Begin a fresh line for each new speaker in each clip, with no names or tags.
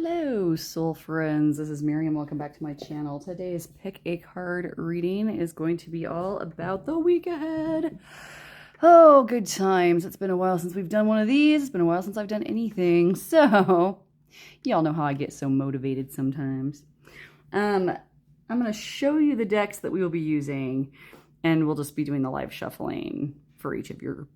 Hello, soul friends. This is Miriam. Welcome back to my channel. Today's pick a card reading is going to be all about the week ahead. Oh, good times. It's been a while since we've done one of these. It's been a while since I've done anything. So, y'all know how I get so motivated sometimes. I'm going to show you the decks that we will be using, and we'll just be doing the live shuffling for each of your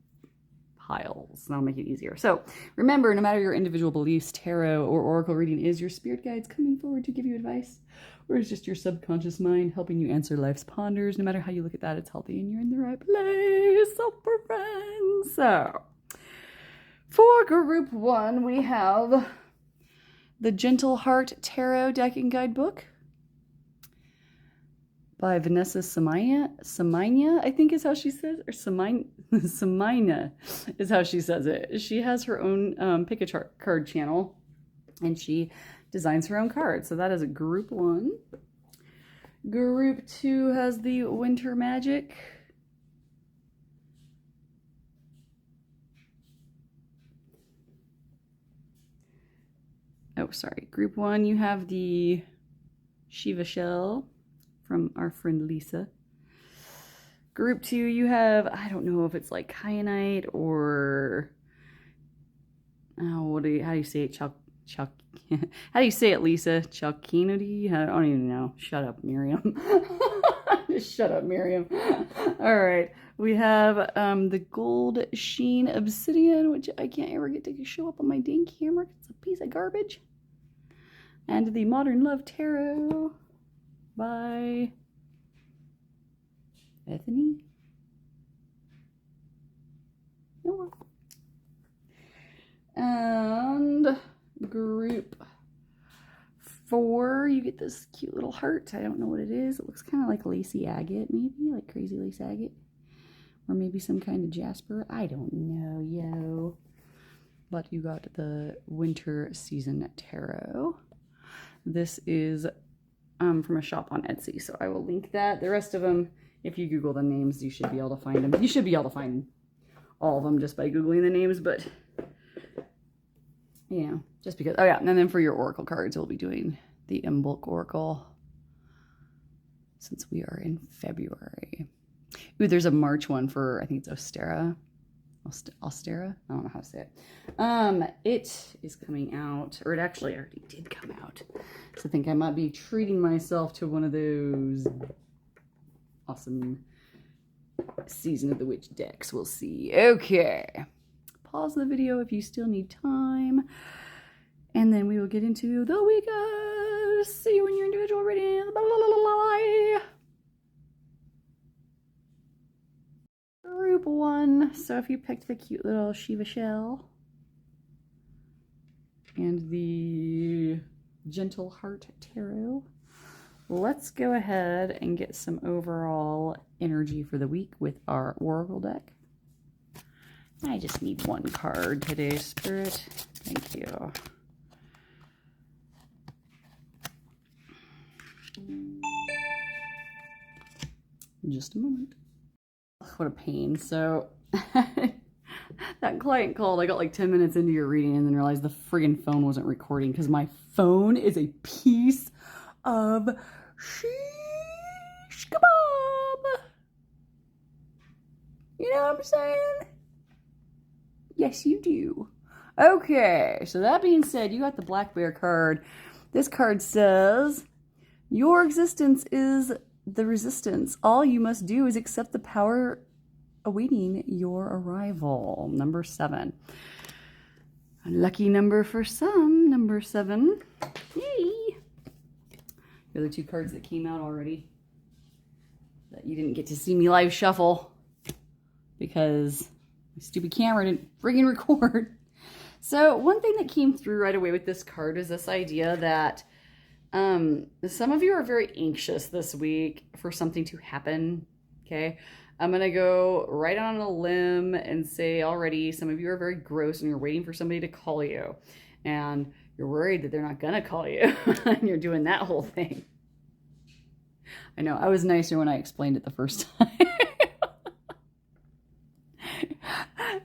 piles. That'll make it easier. So remember, no matter your individual beliefs, tarot or oracle reading is your spirit guides coming forward to give you advice, or it's just your subconscious mind helping you answer life's ponders. No matter how you look at that, it's healthy and you're in the right place. So for friends. So for group one, we have the Gentle Heart Tarot Deck and Guidebook by Vanessa Samina, I think is how she says it, or Samina is how she says it. She has her own pick a card channel, and she designs her own cards. So that is a group one. Group two has the Winter Magic. Oh, sorry. Group one, you have the Shiva Shell from our friend Lisa. Group two, you have, I don't know if it's like kyanite or, how do you say it? How do you say it, Lisa? Chalkinity? I don't even know. Shut up, Miriam. Just shut up, Miriam. All right. We have the Gold Sheen Obsidian, which I can't ever get to show up on my dang camera. It's a piece of garbage. And the Modern Love Tarot by Bethany. Oh. And group four, you get this cute little heart. I don't know what it is. It looks kind of like lacy agate, maybe like crazy lace agate, or maybe some kind of jasper. I don't know, yo. But you got the Winter Season Tarot. This is from a shop on Etsy, so I will link that. The rest of them, if you Google the names, you should be able to find them. You should be able to find all of them just by Googling the names, but, you know, just because. Oh, yeah, and then for your Oracle cards, we'll be doing the Imbolc Oracle since we are in February. Ooh, there's a March one for, I think it's Ostera. Ostera? I don't know how to say it. It is coming out, or it actually already did come out. So I think I might be treating myself to one of those awesome Season of the Witch decks. We'll see. Okay. Pause the video if you still need time. And then we will get into the weekend. See you in your individual reading. Bye. Group one. So if you picked the cute little Shiva Shell and the Gentle Heart Tarot, let's go ahead and get some overall energy for the week with our Oracle deck. I just need one card today, Spirit. Thank you. Just a moment. What a pain. So that client called. I got like 10 minutes into your reading and then realized the friggin' phone wasn't recording because my phone is a piece of shish kebab. You know what I'm saying? Yes, you do. Okay, so that being said, you got the Black Bear card. This card says, your existence is the resistance. All you must do is accept the power awaiting your arrival. Number 7. A lucky number for some. Number 7. Yay! The other two cards that came out already that you didn't get to see me live shuffle because my stupid camera didn't friggin' record. So one thing that came through right away with this card is this idea that some of you are very anxious this week for something to happen, okay? I'm going to go right on a limb and say already some of you are very gross and you're waiting for somebody to call you. And you're worried that they're not going to call you. And you're doing that whole thing. I know, I was nicer when I explained it the first time.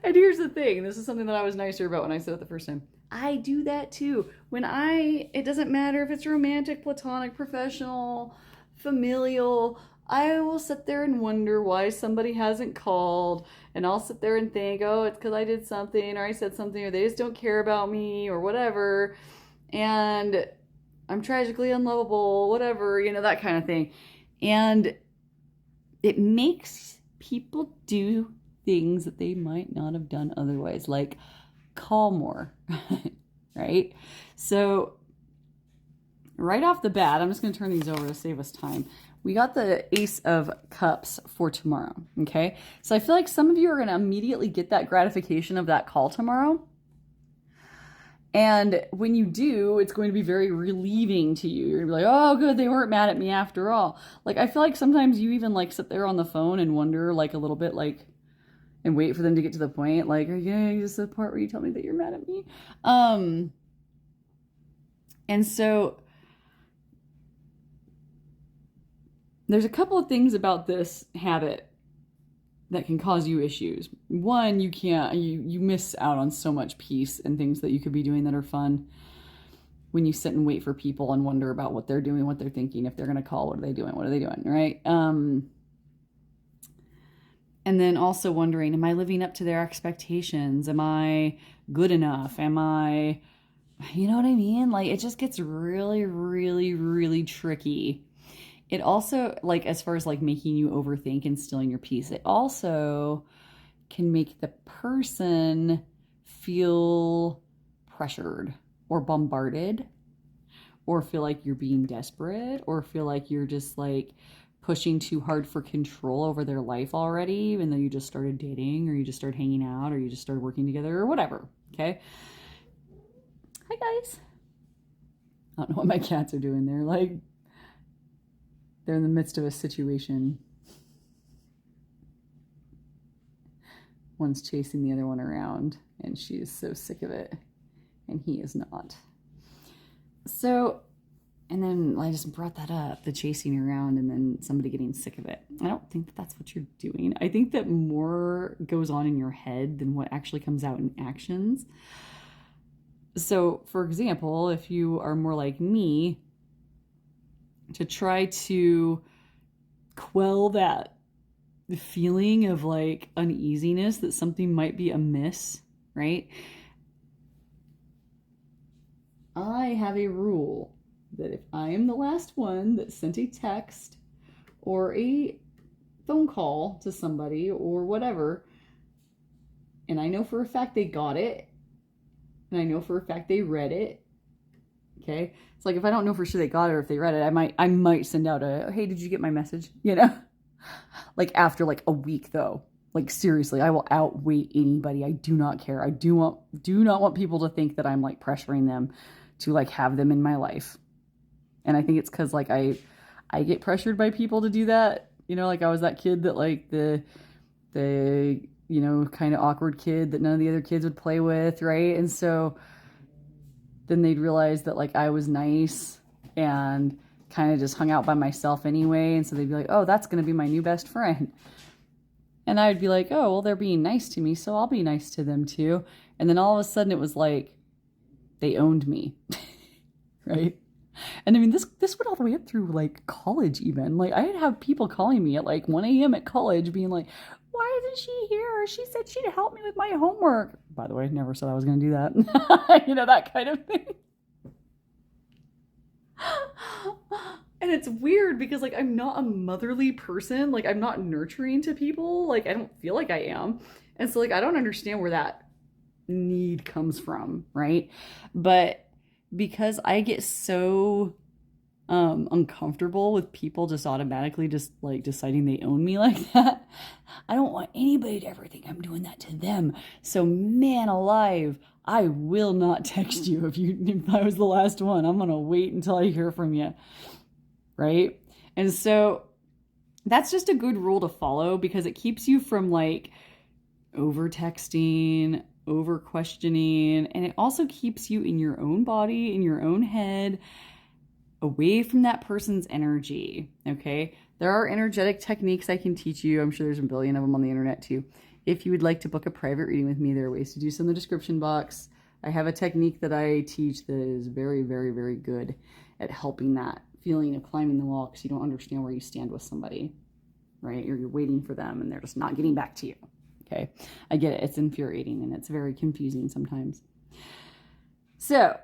And here's the thing. This is something that I was nicer about when I said it the first time. I do that too. It doesn't matter if it's romantic, platonic, professional, familial, I will sit there and wonder why somebody hasn't called, and I'll sit there and think, oh, it's because I did something or I said something or they just don't care about me or whatever, and I'm tragically unlovable, whatever, that kind of thing. And it makes people do things that they might not have done otherwise, like call more, right? So right off the bat, I'm just going to turn these over to save us time. We got the Ace of Cups for tomorrow, okay? So I feel like some of you are going to immediately get that gratification of that call tomorrow. And when you do, it's going to be very relieving to you. You're going to be like, oh, good, they weren't mad at me after all. Like, I feel like sometimes you even, like, sit there on the phone and wonder, like, a little bit, like, and wait for them to get to the point. Like, yeah, this is the part where you tell me that you're mad at me. And so there's a couple of things about this habit that can cause you issues. One, you miss out on so much peace and things that you could be doing that are fun when you sit and wait for people and wonder about what they're doing, what they're thinking, if they're going to call, what are they doing, right? And then also wondering, am I living up to their expectations? Am I good enough? Am I, you know what I mean? Like, it just gets really, really, really tricky. It also, like, as far as like making you overthink and stealing your peace, it also can make the person feel pressured or bombarded, or feel like you're being desperate, or feel like you're just like pushing too hard for control over their life already, even though you just started dating, or you just started hanging out, or you just started working together, or whatever. Okay. Hi guys. I don't know what my cats are doing. They're in the midst of a situation. One's chasing the other one around, and she is so sick of it, and he is not. So, and then I just brought that up, the chasing around and then somebody getting sick of it. I don't think that that's what you're doing. I think that more goes on in your head than what actually comes out in actions. So, for example, if you are more like me, to try to quell that feeling of like uneasiness that something might be amiss, right? I have a rule that if I am the last one that sent a text or a phone call to somebody or whatever, and I know for a fact they got it, and I know for a fact they read it, okay? It's like, if I don't know for sure they got it or if they read it, I might send out a, hey, did you get my message? Like after like a week though. Like seriously, I will outweigh anybody. I do not care. I do not want people to think that I'm like pressuring them to like have them in my life. And I think it's because like I get pressured by people to do that. Like I was that kid that like the kind of awkward kid that none of the other kids would play with, right? And so then they'd realize that like I was nice and kind of just hung out by myself anyway. And so they'd be like, oh, that's going to be my new best friend. And I would be like, oh, well, they're being nice to me, so I'll be nice to them too. And then all of a sudden it was like, they owned me, right? And I mean, this went all the way up through like college even. Like I'd have people calling me at like 1 a.m. at college being like, why isn't she here? She said she'd help me with my homework. By the way, I never said I was going to do that. That kind of thing. And it's weird because like I'm not a motherly person. Like I'm not nurturing to people. Like I don't feel like I am. And so like I don't understand where that need comes from, right? But because I get so uncomfortable with people just automatically just like deciding they own me like that, I don't want anybody to ever think I'm doing that to them. So man alive, I will not text you if I was the last one. I'm gonna wait until I hear from you, right? And so that's just a good rule to follow because it keeps you from like over texting, over questioning, and it also keeps you in your own body, in your own head, away from that person's energy, okay? There are energetic techniques I can teach you. I'm sure there's a billion of them on the internet too. If you would like to book a private reading with me, there are ways to do so in the description box. I have a technique that I teach that is very, very, very good at helping that feeling of climbing the wall because you don't understand where you stand with somebody, right? Or you're waiting for them and they're just not getting back to you. Okay, I get it. It's infuriating and it's very confusing sometimes. So,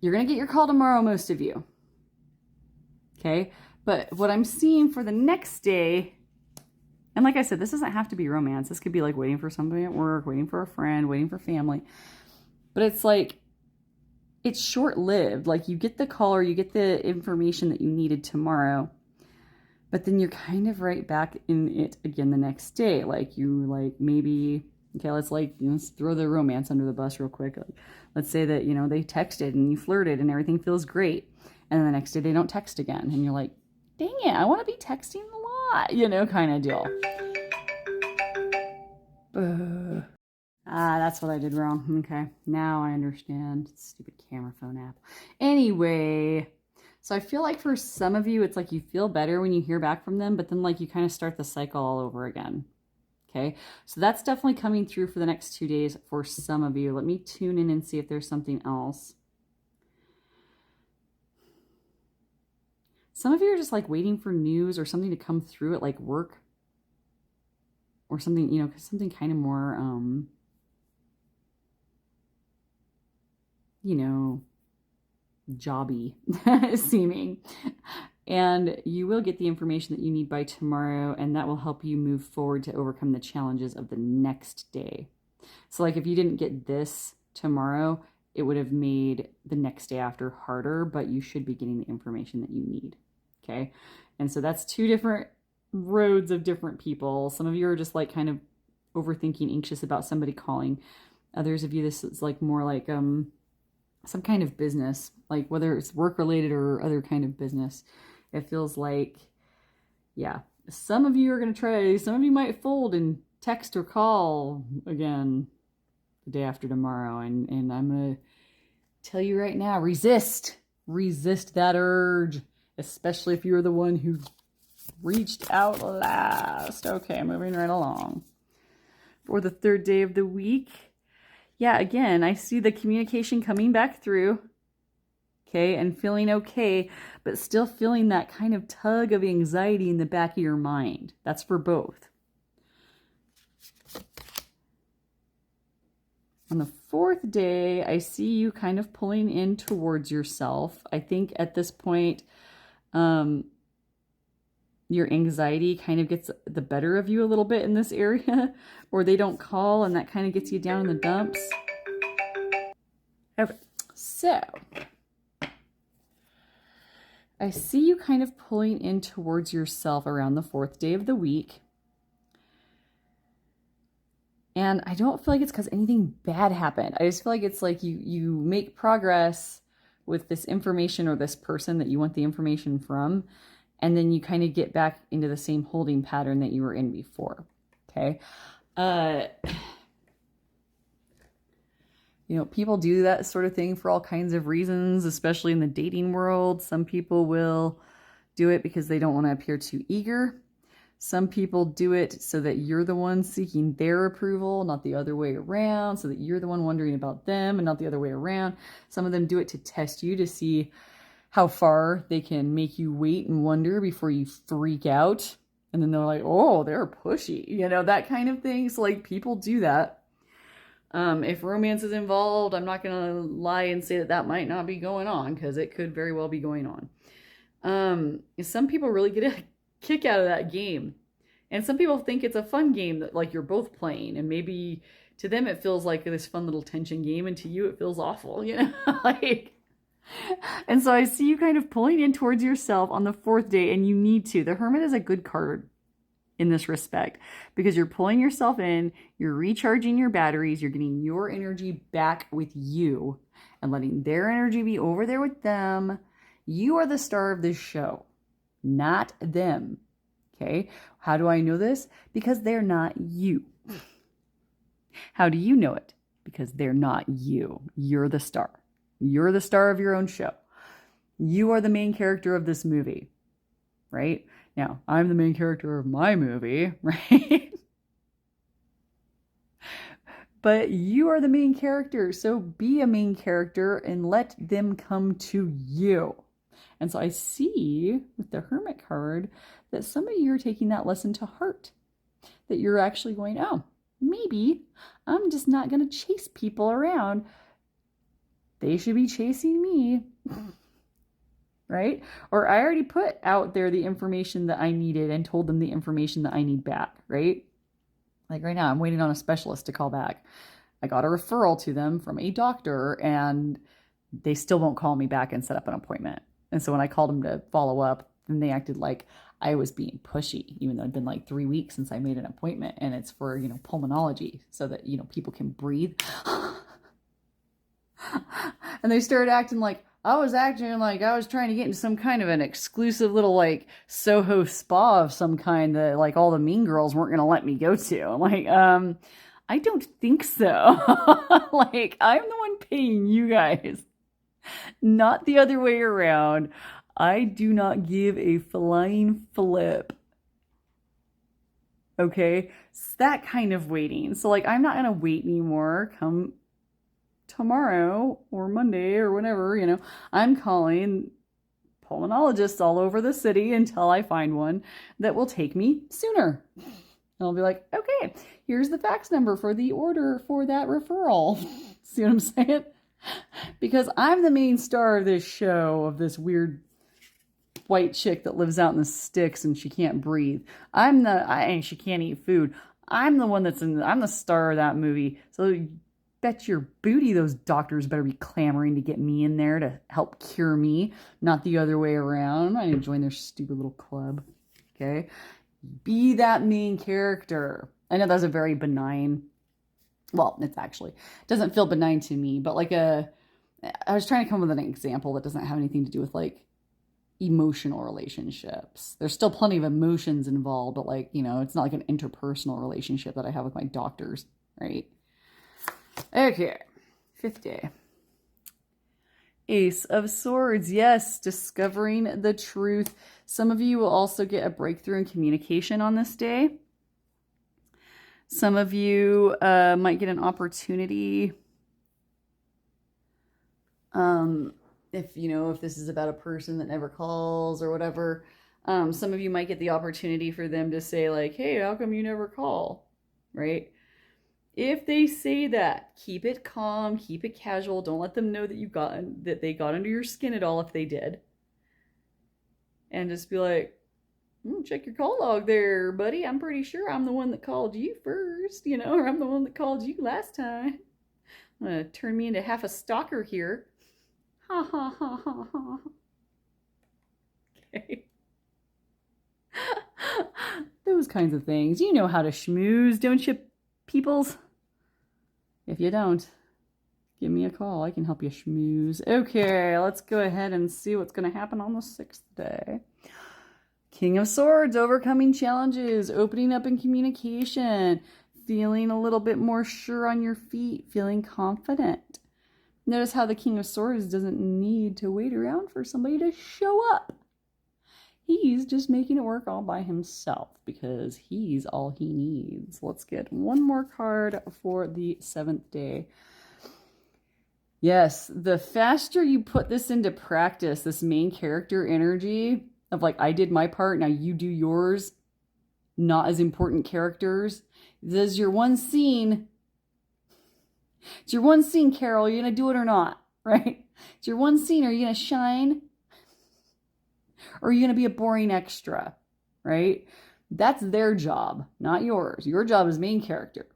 you're going to get your call tomorrow, most of you. Okay, but what I'm seeing for the next day, and like I said, this doesn't have to be romance. This could be like waiting for somebody at work, waiting for a friend, waiting for family. But it's like, it's short-lived. Like you get the call or you get the information that you needed tomorrow, but then you're kind of right back in it again the next day. Like you like maybe, okay, let's throw the romance under the bus real quick. Like, let's say that, they texted and you flirted and everything feels great. And then the next day they don't text again. And you're like, dang it, I want to be texting a lot, kind of deal. That's what I did wrong. Okay, now I understand. Stupid camera phone app. Anyway, so I feel like for some of you, it's like you feel better when you hear back from them, but then like you kind of start the cycle all over again. Okay, so that's definitely coming through for the next 2 days for some of you. Let me tune in and see if there's something else. Some of you are just like waiting for news or something to come through at like work or something, something kind of more, jobby seeming. And you will get the information that you need by tomorrow, and that will help you move forward to overcome the challenges of the next day. So like if you didn't get this tomorrow, it would have made the next day after harder, but you should be getting the information that you need. Okay. And so that's 2 different roads of different people. Some of you are just like kind of overthinking, anxious about somebody calling. Others of you, this is like more like some kind of business, like whether it's work related or other kind of business. It feels like, yeah, some of you are going to try, some of you might fold and text or call again the day after tomorrow. And I'm going to tell you right now, resist that urge, especially if you're the one who reached out last. Okay, moving right along. For the 3rd day of the week, yeah, again, I see the communication coming back through, okay, and feeling okay, but still feeling that kind of tug of anxiety in the back of your mind. That's for both. On the 4th day, I see you kind of pulling in towards yourself. I think at this point, your anxiety kind of gets the better of you a little bit in this area, or they don't call and that kind of gets you down in the dumps. Okay, so I see you kind of pulling in towards yourself around the 4th day of the week. And I don't feel like it's because anything bad happened. I just feel like it's like you make progress with this information or this person that you want the information from, and then you kind of get back into the same holding pattern that you were in before. Okay. People do that sort of thing for all kinds of reasons, especially in the dating world. Some people will do it because they don't want to appear too eager. Some people do it so that you're the one seeking their approval, not the other way around, so that you're the one wondering about them and not the other way around. Some of them do it to test you to see how far they can make you wait and wonder before you freak out. And then they're like, oh, they're pushy, that kind of thing. So like people do that. If romance is involved, I'm not going to lie and say that might not be going on, because it could very well be going on. Some people really get a kick out of that game. And some people think it's a fun game that like you're both playing, and maybe to them it feels like this fun little tension game, and to you it feels awful, And so I see you kind of pulling in towards yourself on the 4th day, and you need to. The Hermit is a good card in this respect, because you're pulling yourself in, you're recharging your batteries, you're getting your energy back with you and letting their energy be over there with them. You are the star of this show, not them. Okay. How do I know this? Because they're not you. How do you know it? Because they're not you. You're the star. You're the star of your own show. You are the main character of this movie, right? Now, I'm the main character of my movie, right? But you are the main character, so be a main character and let them come to you. And so I see with the Hermit card that some of you are taking that lesson to heart. That you're actually going, oh, maybe I'm just not going to chase people around. They should be chasing me. Right? Or I already put out there the information that I needed and told them the information that I need back, right? Like right now, I'm waiting on a specialist to call back. I got a referral to them from a doctor and they still won't call me back and set up an appointment. And so when I called them to follow up, then they acted like I was being pushy, even though it'd been like 3 weeks since I made an appointment, and it's for, pulmonology so that, people can breathe. And they started acting like I was acting like I was trying to get into some kind of an exclusive little like Soho spa of some kind that like all the mean girls weren't going to let me go to. I'm like, I don't think so. Like, I'm the one paying you guys, not the other way around. I do not give a flying flip. Okay? It's that kind of waiting. So like, I'm not going to wait anymore. Come tomorrow or Monday or whenever, I'm calling pulmonologists all over the city until I find one that will take me sooner. And I'll be like, okay, here's the fax number for the order for that referral. See what I'm saying? Because I'm the main star of this show, of this weird white chick that lives out in the sticks and she can't breathe. And she can't eat food. I'm the one I'm the star of that movie. So bet your booty those doctors better be clamoring to get me in there to help cure me, not the other way around. I need to join their stupid little club. Okay? Be that main character. I know that's a very benign, well, it doesn't feel benign to me, but I was trying to come up with an example that doesn't have anything to do with like emotional relationships. There's still plenty of emotions involved, but it's not like an interpersonal relationship that I have with my doctors, right? Okay, 5th day. Ace of Swords. Yes, discovering the truth. Some of you will also get a breakthrough in communication on this day. Some of you might get an opportunity. If this is about a person that never calls or whatever, some of you might get the opportunity for them to say like, hey, how come you never call? Right? If they say that, keep it calm, keep it casual. Don't let them know that they got under your skin at all if they did. And just be like, check your call log there, buddy. I'm pretty sure I'm the one that called you first, or I'm the one that called you last time. I'm going to turn me into half a stalker here. Ha ha ha ha ha. Okay. Those kinds of things. You know how to schmooze, don't you, peoples? If you don't, give me a call. I can help you schmooze. Okay, let's go ahead and see what's going to happen on the 6th day. King of Swords, overcoming challenges, opening up in communication, feeling a little bit more sure on your feet, feeling confident. Notice how the King of Swords doesn't need to wait around for somebody to show up. He's just making it work all by himself because he's all he needs. Let's get one more card for the 7th day. Yes, the faster you put this into practice, this main character energy of like, I did my part, now you do yours, not as important characters. This is your one scene. It's your one scene, Carol. Are you going to do it or not? Right? It's your one scene. Are you going to shine? Or are you going to be a boring extra? Right? That's their job, not yours. Your job is main character.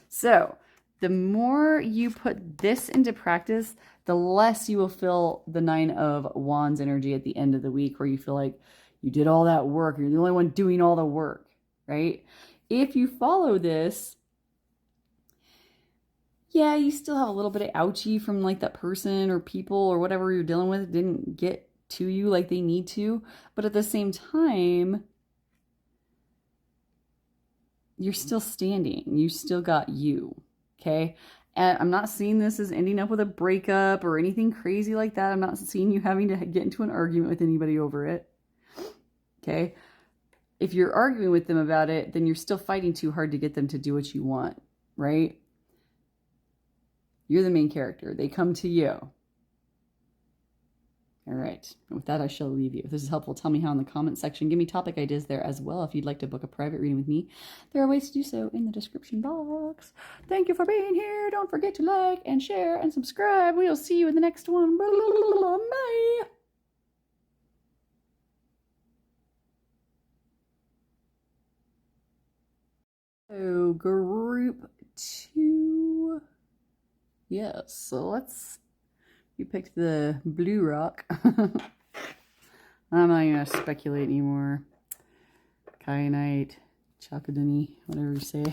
So the more you put this into practice, the less you will feel the 9 of Wands energy at the end of the week where you feel like you did all that work. You're the only one doing all the work, right? If you follow this, yeah, you still have a little bit of ouchie from like that person or people or whatever you're dealing with didn't get to you like they need to. But at the same time, you're still standing. You still got you, okay? And I'm not seeing this as ending up with a breakup or anything crazy like that. I'm not seeing you having to get into an argument with anybody over it, okay? If you're arguing with them about it, then you're still fighting too hard to get them to do what you want, right? You're the main character. They come to you. All right. And with that, I shall leave you. If this is helpful, tell me how in the comment section. Give me topic ideas there as well. If you'd like to book a private reading with me, there are ways to do so in the description box. Thank you for being here. Don't forget to like and share and subscribe. We'll see you in the next one. Bye. So group 2. Yes, so you picked the blue rock. I'm not gonna speculate anymore. Kyanite, Chakaduni, whatever you say.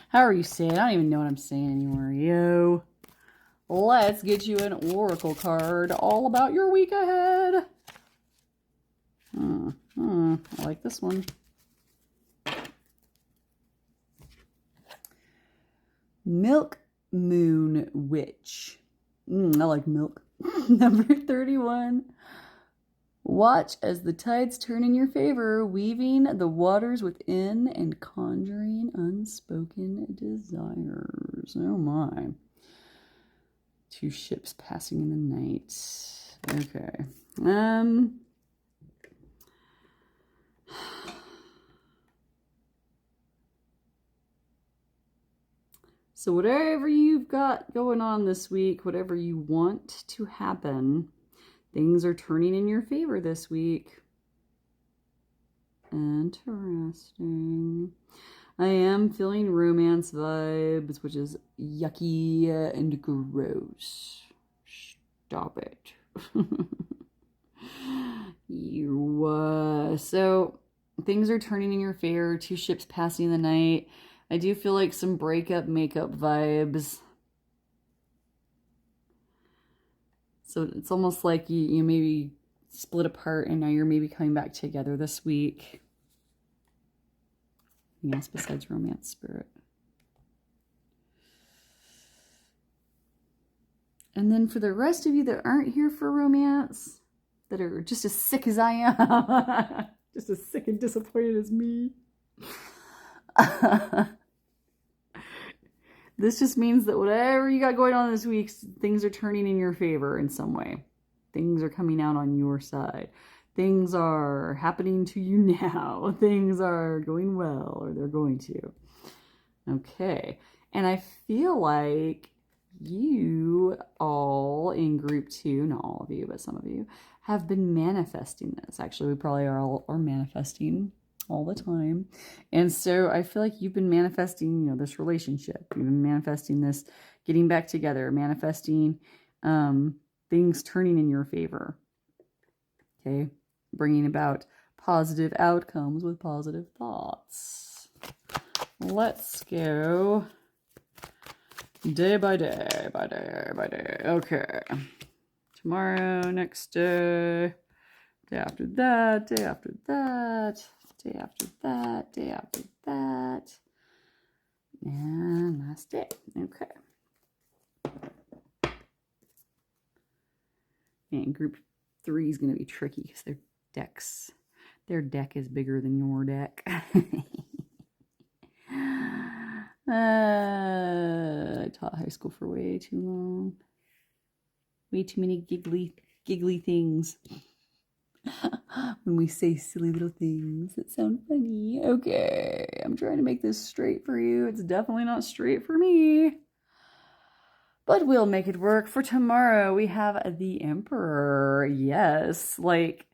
However you say it, I don't even know what I'm saying anymore. Yo. Let's get you an oracle card all about your week ahead. I like this one. Milk Moon Witch. I like milk. Number 31. Watch as the tides turn in your favor, weaving the waters within and conjuring unspoken desires. Oh my. 2 ships passing in the night. Okay. So whatever you've got going on this week, whatever you want to happen, things are turning in your favor this week. Interesting. I am feeling romance vibes, which is yucky and gross. Stop it. So things are turning in your favor. 2 ships passing the night. I do feel like some breakup makeup vibes. So it's almost like you maybe split apart and now you're maybe coming back together this week. Anything else besides romance spirit? And then for the rest of you that aren't here for romance, that are just as sick as I am, just as sick and disappointed as me. This just means that whatever you got going on this week, things are turning in your favor in some way. Things are coming out on your side. Things are happening to you now. Things are going well, or they're going to. Okay. And I feel like you all in group 2, not all of you, but some of you, have been manifesting this. Actually, we probably are manifesting all the time. And so I feel like you've been manifesting, this relationship. You've been manifesting this getting back together, manifesting things turning in your favor. Okay? Bringing about positive outcomes with positive thoughts. Let's go day by day, by day, by day. Okay. Tomorrow, next day, day after that, day after that. Day after that, day after that, and last day. Okay. And group 3 is going to be tricky because their deck is bigger than your deck. I taught high school for way too long. Way too many giggly things. When we say silly little things that sound funny. Okay, I'm trying to make this straight for you. It's definitely not straight for me. But we'll make it work. For tomorrow, we have the Emperor. Yes, like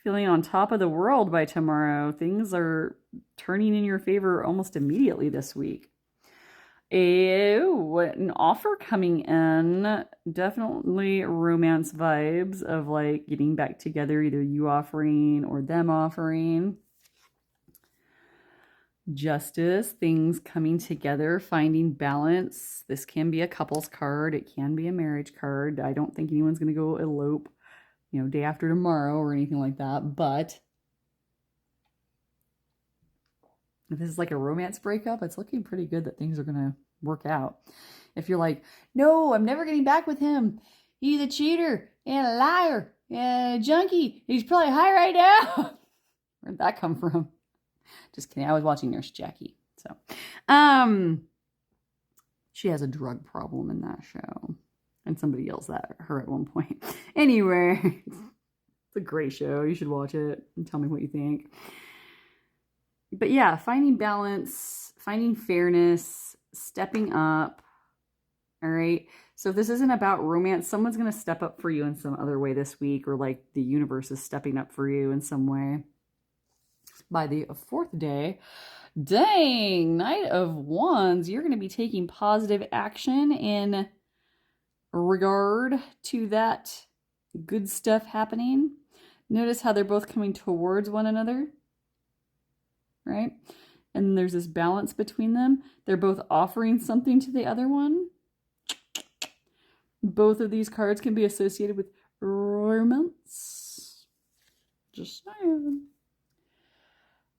feeling on top of the world by tomorrow. Things are turning in your favor almost immediately this week. An offer coming in. Definitely romance vibes of like getting back together, either you offering or them offering. Justice, things coming together, finding balance. This can be a couples card. It can be a marriage card. I don't think anyone's going to go elope, day after tomorrow or anything like that. But if this is like a romance breakup, it's looking pretty good that things are going to work out. If you're like, no, I'm never getting back with him. He's a cheater and a liar and a junkie. He's probably high right now. Where'd that come from? Just kidding. I was watching Nurse Jackie. So, She has a drug problem in that show. And somebody yells at her at one point. Anyway, it's a great show. You should watch it and tell me what you think. But yeah, finding balance, finding fairness, stepping up. All right. So if this isn't about romance, someone's going to step up for you in some other way this week, or like the universe is stepping up for you in some way. By the fourth day, dang, Knight of Wands, you're going to be taking positive action in regard to that good stuff happening. Notice how they're both coming towards one another, right? And there's this balance between them. They're both offering something to the other one. Both of these cards can be associated with romance. Just saying.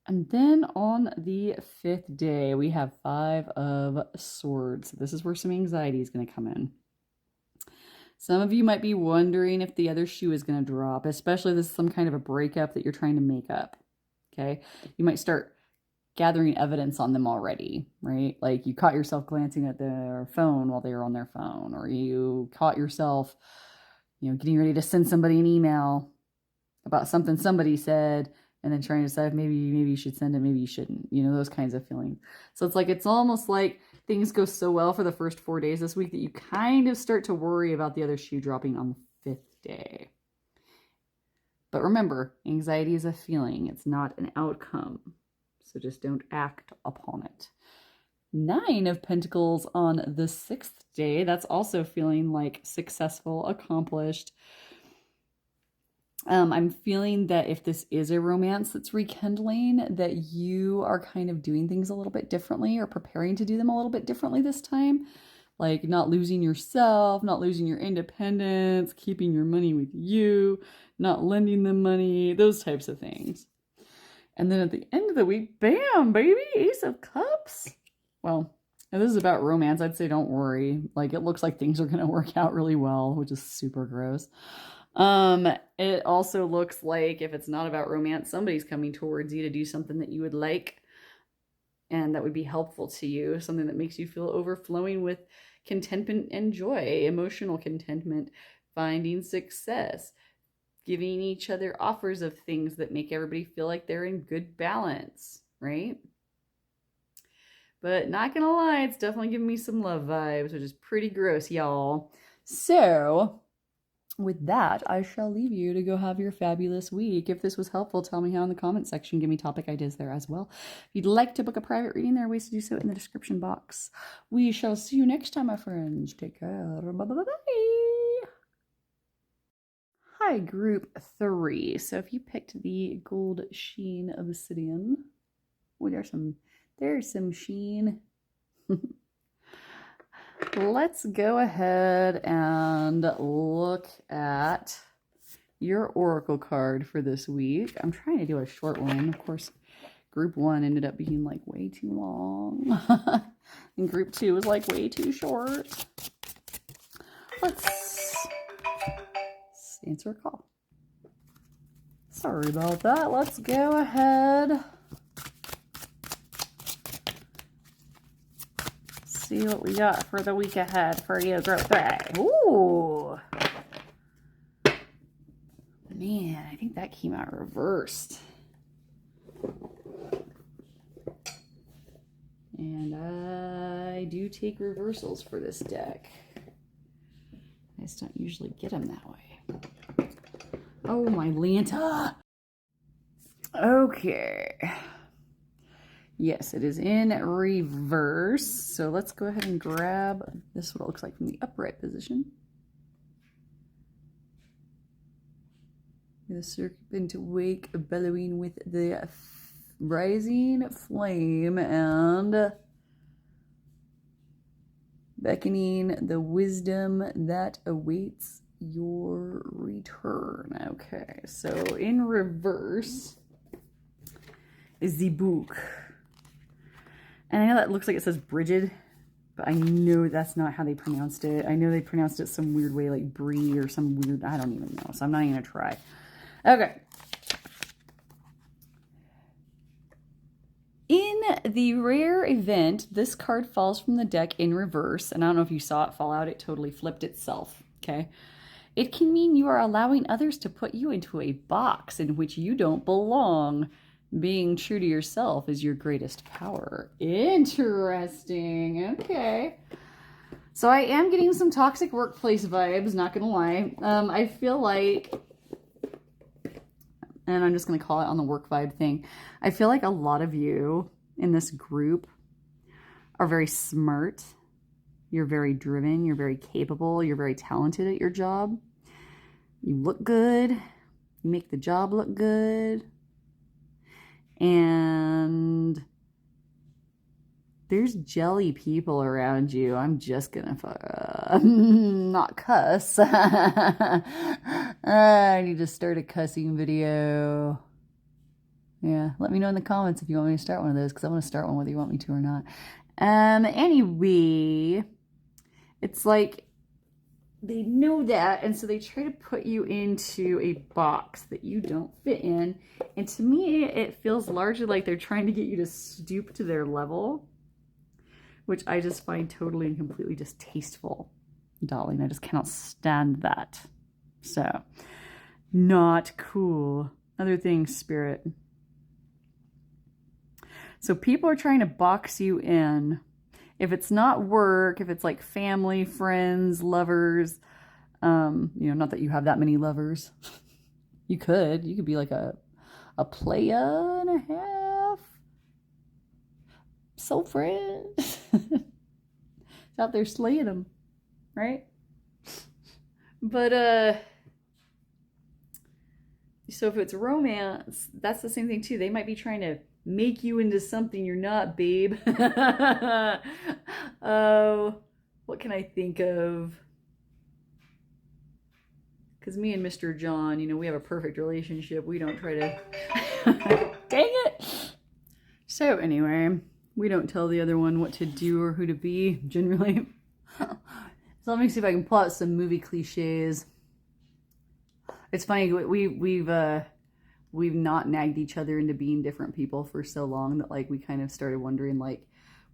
And then on the fifth day, we have Five of Swords. This is where some anxiety is going to come in. Some of you might be wondering if the other shoe is going to drop, especially if this is some kind of a breakup that you're trying to make up. Okay? You might start gathering evidence on them already, right? Like you caught yourself glancing at their phone while they were on their phone, or you caught yourself, getting ready to send somebody an email about something somebody said, and then trying to decide maybe you should send it, maybe you shouldn't, those kinds of feelings. So it's almost like things go so well for the first 4 days this week that you kind of start to worry about the other shoe dropping on the fifth day. But remember, anxiety is a feeling. It's not an outcome. So just don't act upon it. 9 of Pentacles on the sixth day. That's also feeling like successful, accomplished. I'm feeling that if this is a romance that's rekindling, that you are kind of doing things a little bit differently, or preparing to do them a little bit differently this time. Like not losing yourself, not losing your independence, keeping your money with you, not lending them money, those types of things. And then at the end of the week, bam, baby, Ace of Cups. Well, if this is about romance, I'd say don't worry. Like, it looks like things are going to work out really well, which is super gross. It also looks like if it's not about romance, somebody's coming towards you to do something that you would like and that would be helpful to you, something that makes you feel overflowing with contentment and joy, emotional contentment, finding success, giving each other offers of things that make everybody feel like they're in good balance, right? But not gonna lie, it's definitely giving me some love vibes, which is pretty gross, y'all. So with that, I shall leave you to go have your fabulous week. If this was helpful, tell me how in the comment section. Give me topic ideas there as well. If you'd like to book a private reading, there are ways to do so in the description box. We shall see you next time, my friends. Take care. Bye-bye. Hi, group 3. So if you picked the gold sheen obsidian, oh, there's some sheen. Let's go ahead and look at your oracle card for this week. I'm trying to do a short one. Of course, group 1 ended up being like way too long. And group 2 was like way too short. Let's answer a call. Sorry about that. Let's go ahead. See what we got for the week ahead for you, group 3. Ooh. Man, I think that came out reversed. And I do take reversals for this deck. I just don't usually get them that way. Oh, my Lanta. Okay. Yes, it is in reverse. So let's go ahead and grab this, what it looks like from the upright position. The serpent awake, bellowing with the rising flame and beckoning the wisdom that awaits your return. Okay, so in reverse is the book. And I know that looks like it says Brigid, but I know that's not how they pronounced it. I know they pronounced it some weird way, like Brie or some weird, I don't even know. So I'm not even going to try. Okay. In the rare event, this card falls from the deck in reverse, and I don't know if you saw it fall out, it totally flipped itself, okay? It can mean you are allowing others to put you into a box in which you don't belong. Being true to yourself is your greatest power. Interesting. Okay. So I am getting some toxic workplace vibes, not gonna lie. I feel like, and I'm just gonna call it on the work vibe thing, I feel like a lot of you in this group are very smart. You're very driven, you're very capable, you're very talented at your job. You look good, you make the job look good, and there's jelly people around you. I'm just gonna not cuss. I need to start a cussing video. Yeah, let me know in the comments if you want me to start one of those, because I want to start one whether you want me to or not. Anyway, it's like they know that, and so they try to put you into a box that you don't fit in. And to me, it feels largely like they're trying to get you to stoop to their level, which I just find totally and completely distasteful, darling. I just cannot stand that. So, not cool. Other things, Spirit. So people are trying to box you in. If it's not work, if it's like family, friends, lovers, not that you have that many lovers. You could be like a playa and a half. Soul friend. It's out there slaying them, right? But, so if it's romance, that's the same thing too. They might be trying to make you into something you're not, babe. Oh, what can I think of? Because me and Mr. John, we have a perfect relationship. We don't try to... Dang it! So anyway, we don't tell the other one what to do or who to be, generally. So let me see if I can pull out some movie cliches. It's funny, we've not nagged each other into being different people for so long that like we kind of started wondering like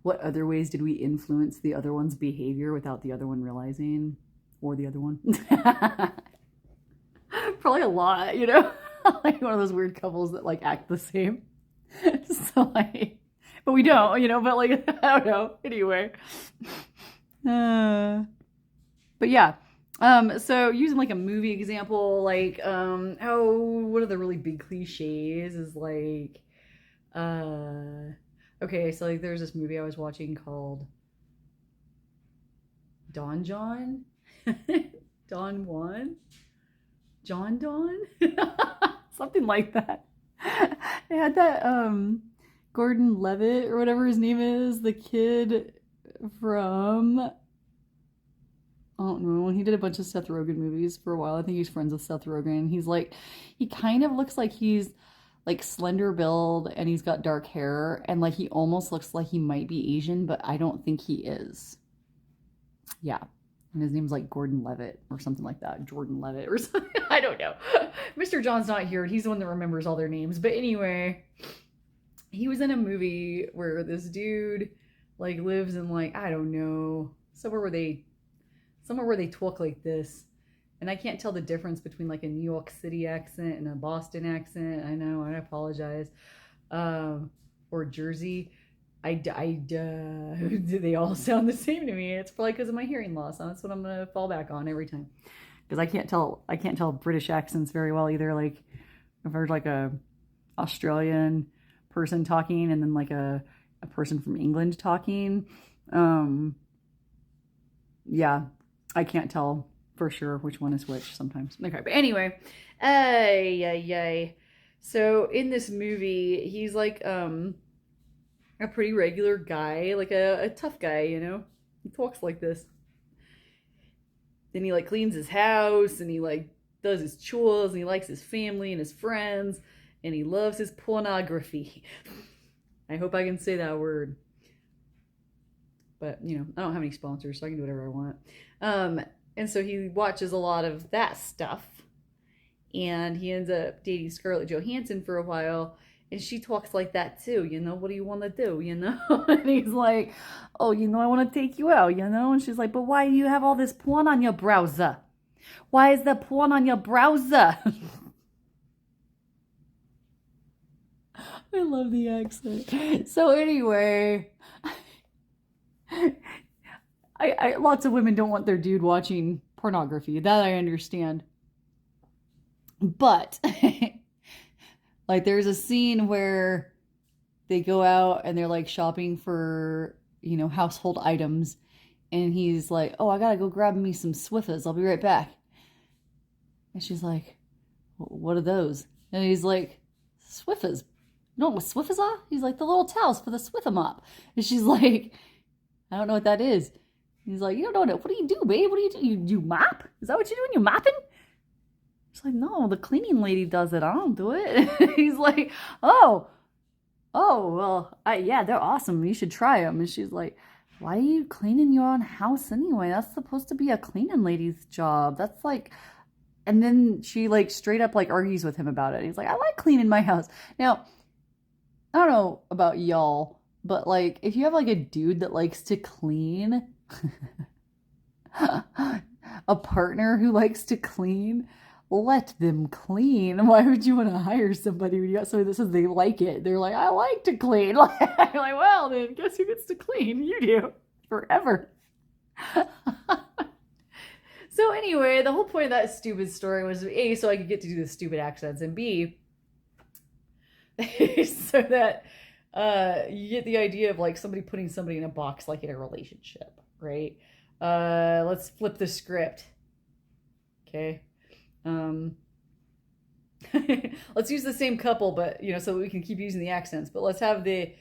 what other ways did we influence the other one's behavior without the other one realizing, or the other one. Probably a lot, like one of those weird couples that like act the same. So like, but we don't, but like I don't know. Anyway, but yeah. So using like a movie example, like, one of the really big cliches is like, okay, so like there's this movie I was watching called Don John, Don Juan, John Don, something like that. It had that, Gordon Levitt or whatever his name is, the kid from... I don't know. He did a bunch of Seth Rogen movies for a while. I think he's friends with Seth Rogen. He's like, he kind of looks like he's like slender build and he's got dark hair and like he almost looks like he might be Asian, but I don't think he is. Yeah. And his name's like Gordon Levitt or something like that. Jordan Levitt or something. I don't know. Mr. John's not here. He's the one that remembers all their names. But anyway, he was in a movie where this dude like lives in like, I don't know, somewhere where they talk like this, and I can't tell the difference between like a New York City accent and a Boston accent. I know, I apologize. Or Jersey. They all sound the same to me. It's probably because of my hearing loss. That's what I'm gonna fall back on every time, because I can't tell British accents very well either. Like I've heard like a Australian person talking and then like a person from England talking. Yeah. I can't tell for sure which one is which sometimes. Okay, but anyway, so in this movie, he's like a pretty regular guy, like a tough guy, He talks like this. Then he like cleans his house and he like does his chores and he likes his family and his friends and he loves his pornography. I hope I can say that word. But, I don't have any sponsors, so I can do whatever I want. And so he watches a lot of that stuff. And he ends up dating Scarlett Johansson for a while. And she talks like that too, you know, what do you want to do, you know? And he's like, oh, you know, I want to take you out, you know? And she's like, but why do you have all this porn on your browser? Why is there porn on your browser? I love the accent. So anyway, lots of women don't want their dude watching pornography. That I understand. But like there's a scene where they go out and they're like shopping for, you know, household items. And he's like, oh, I gotta go grab me some Swiffers. I'll be right back. And she's like, what are those? And he's like, Swiffers. You know what Swiffers are? He's like, the little towels for the Swiffer mop. And she's like, I don't know what that is. He's like, you don't know what do you do, babe? What do you do? You mop? Is that what you're doing? You mopping? She's like, no, the cleaning lady does it. I don't do it. He's like, oh, well, yeah, they're awesome. You should try them. And she's like, why are you cleaning your own house anyway? That's supposed to be a cleaning lady's job. That's like, and then she like straight up like argues with him about it. He's like, I like cleaning my house. Now, I don't know about y'all, but like if you have like a dude that likes to clean, a partner who likes to clean, let them clean. Why would you want to hire somebody when you got somebody that says they like it? They're like, I like to clean. You're like, well, then guess who gets to clean? You do. Forever. So anyway, the whole point of that stupid story was A, so I could get to do the stupid accents, and B, so that you get the idea of like somebody putting somebody in a box like in a relationship, right? Let's flip the script. Okay. Let's use the same couple, but you know, so we can keep using the accents, but let's have the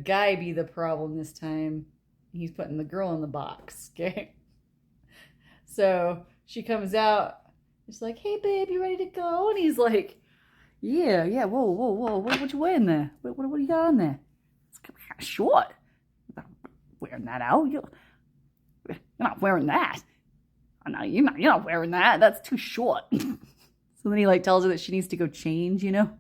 guy be the problem this time. He's putting the girl in the box. Okay. So she comes out, she's like, hey babe, you ready to go? And he's like, yeah, whoa, what you wearing there? What do you got on there? It's kind of short. I'm not wearing that out. You're not wearing that. No, you're not wearing that. That's too short. So then he like tells her that she needs to go change, you know?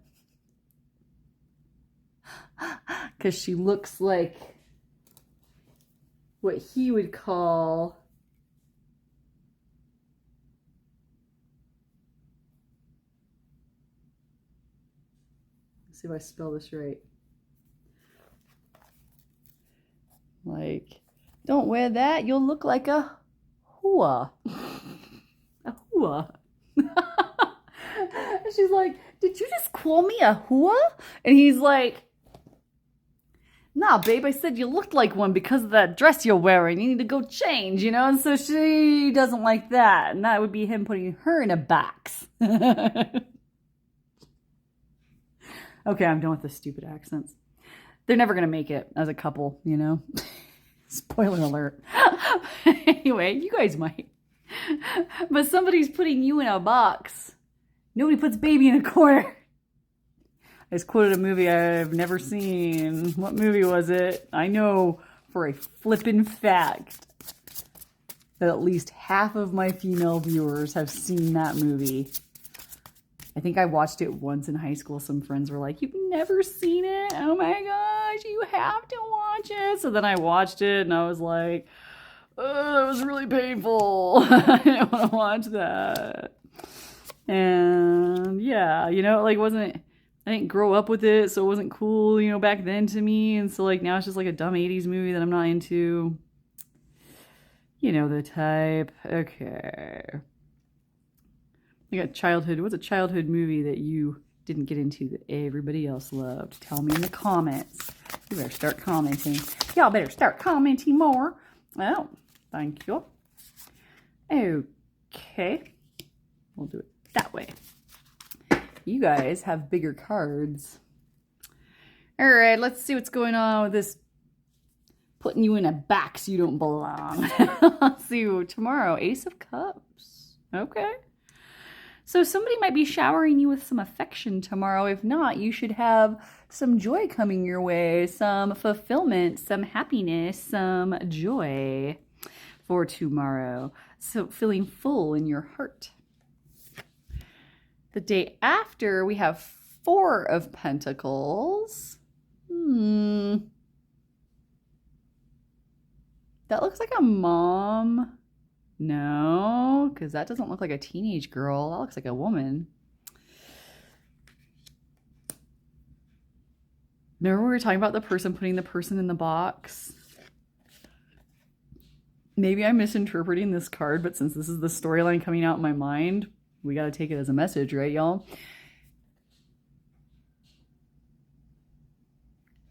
Because she looks like what he would call... Let's see if I spell this right. Like, don't wear that. You'll look like a hua. A hua. She's like, did you just call me a hua? And he's like, nah, babe, I said you looked like one because of that dress you're wearing. You need to go change, you know? And so she doesn't like that. And that would be him putting her in a box. Okay, I'm done with the stupid accents. They're never going to make it as a couple, you know? Spoiler alert. Anyway, you guys might. But somebody's putting you in a box. Nobody puts baby in a corner. I just quoted a movie I've never seen. What movie was it? I know for a flippin' fact that at least half of my female viewers have seen that movie. I think I watched it once in high school. Some friends were like, you've never seen it? Oh my gosh, you have to watch it. So then I watched it and I was like, oh, that was really painful. I didn't want to watch that. And yeah, you know, like I didn't grow up with it, so it wasn't cool, you know, back then to me. And so like now it's just like a dumb 80s movie that I'm not into. You know the type. Okay. I got childhood. What's a childhood movie that you didn't get into that everybody else loved? Tell me in the comments. You better start commenting. Y'all better start commenting more. Well, thank you. Okay. We'll do it that way. You guys have bigger cards. All right, let's see what's going on with this putting you in a box you don't belong. Let's see. Tomorrow, Ace of Cups. Okay. So somebody might be showering you with some affection tomorrow. If not, you should have some joy coming your way, some fulfillment, some happiness, some joy for tomorrow. So feeling full in your heart. The day after, we have Four of Pentacles. That looks like a mom. No, because that doesn't look like a teenage girl. That looks like a woman. Remember we were talking about the person putting the person in the box? Maybe I'm misinterpreting this card, but since this is the storyline coming out in my mind, we got to take it as a message, right, y'all?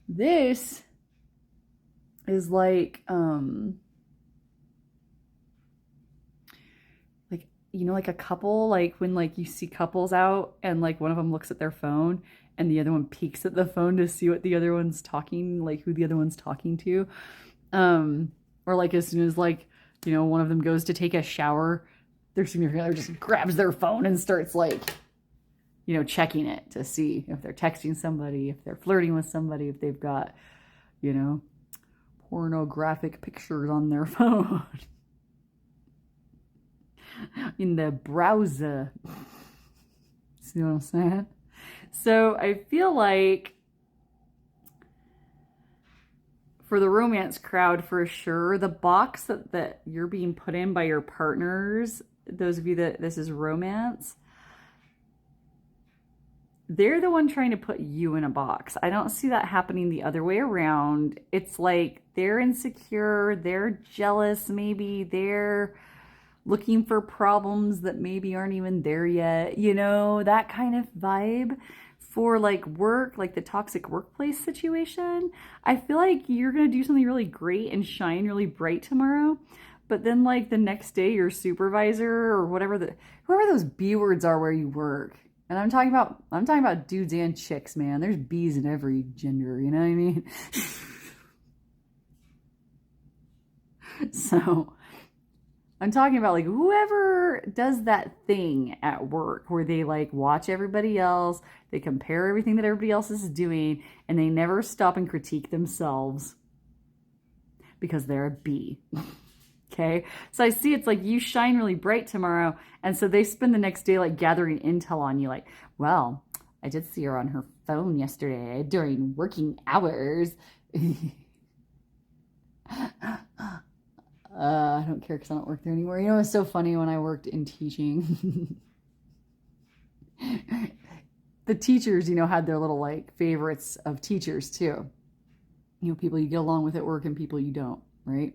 This is like, you know, like a couple, like when like you see couples out and like one of them looks at their phone and the other one peeks at the phone to see what the other one's talking, like who the other one's talking to. Or like as soon as like, you know, one of them goes to take a shower, their significant other just grabs their phone and starts like, you know, checking it to see if they're texting somebody, if they're flirting with somebody, if they've got, you know, pornographic pictures on their phone. In the browser. See what I'm saying? So I feel like for the romance crowd, for sure, the box that you're being put in by your partners, those of you that this is romance, they're the one trying to put you in a box. I don't see that happening the other way around. It's like they're insecure, they're jealous, maybe they're looking for problems that maybe aren't even there yet, you know, that kind of vibe. For like work, like the toxic workplace situation, I feel like you're gonna do something really great and shine really bright tomorrow, but then like the next day your supervisor or whoever those B words are where you work, and I'm talking about dudes and chicks, man. There's B's in every gender, you know what I mean? So I'm talking about like whoever does that thing at work where they like watch everybody else, they compare everything that everybody else is doing, and they never stop and critique themselves because they're a B. Okay? So I see it's like you shine really bright tomorrow, and so they spend the next day like gathering intel on you, like, well, I did see her on her phone yesterday during working hours. I don't care because I don't work there anymore. You know, it's so funny when I worked in teaching. The teachers, you know, had their little like favorites of teachers too. You know, people you get along with at work and people you don't, right?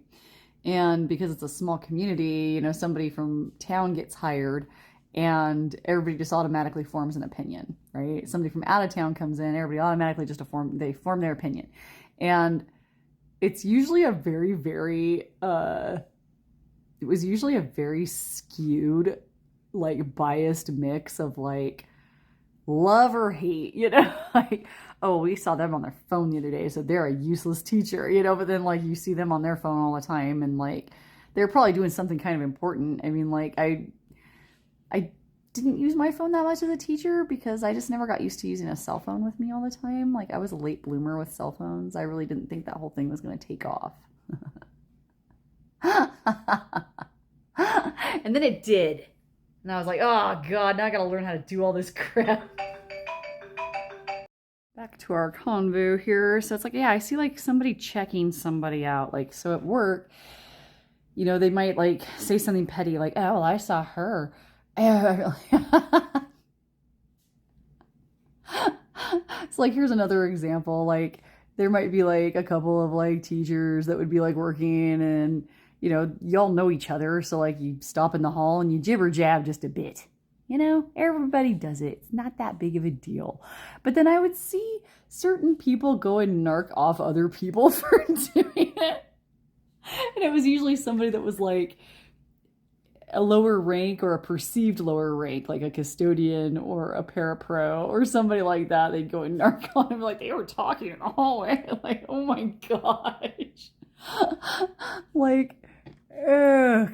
And because it's a small community, you know, somebody from town gets hired and everybody just automatically forms an opinion, right? Somebody from out of town comes in, everybody automatically just form their opinion. And it's usually a very, very, it was usually a very skewed, like biased mix of like love or hate, you know, like, oh, we saw them on their phone the other day, so they're a useless teacher, you know, but then like you see them on their phone all the time and like they're probably doing something kind of important. I mean, like I didn't use my phone that much as a teacher because I just never got used to using a cell phone with me all the time. Like I was a late bloomer with cell phones. I really didn't think that whole thing was going to take off. And then it did. And I was like, oh God, now I got to learn how to do all this crap. Back to our convo here. So it's like, yeah, I see like somebody checking somebody out. Like, so at work, you know, they might like say something petty like, oh, well, I saw her. It's like, here's another example. Like there might be like a couple of like teachers that would be like working and, you know, y'all know each other. So like you stop in the hall and you jibber jab just a bit, you know, everybody does it. It's not that big of a deal. But then I would see certain people go and narc off other people for doing it. And it was usually somebody that was like a lower rank or a perceived lower rank, like a custodian or a parapro or somebody like that. They'd go and narc on him like they were talking in the hallway. Like, oh my gosh. Like,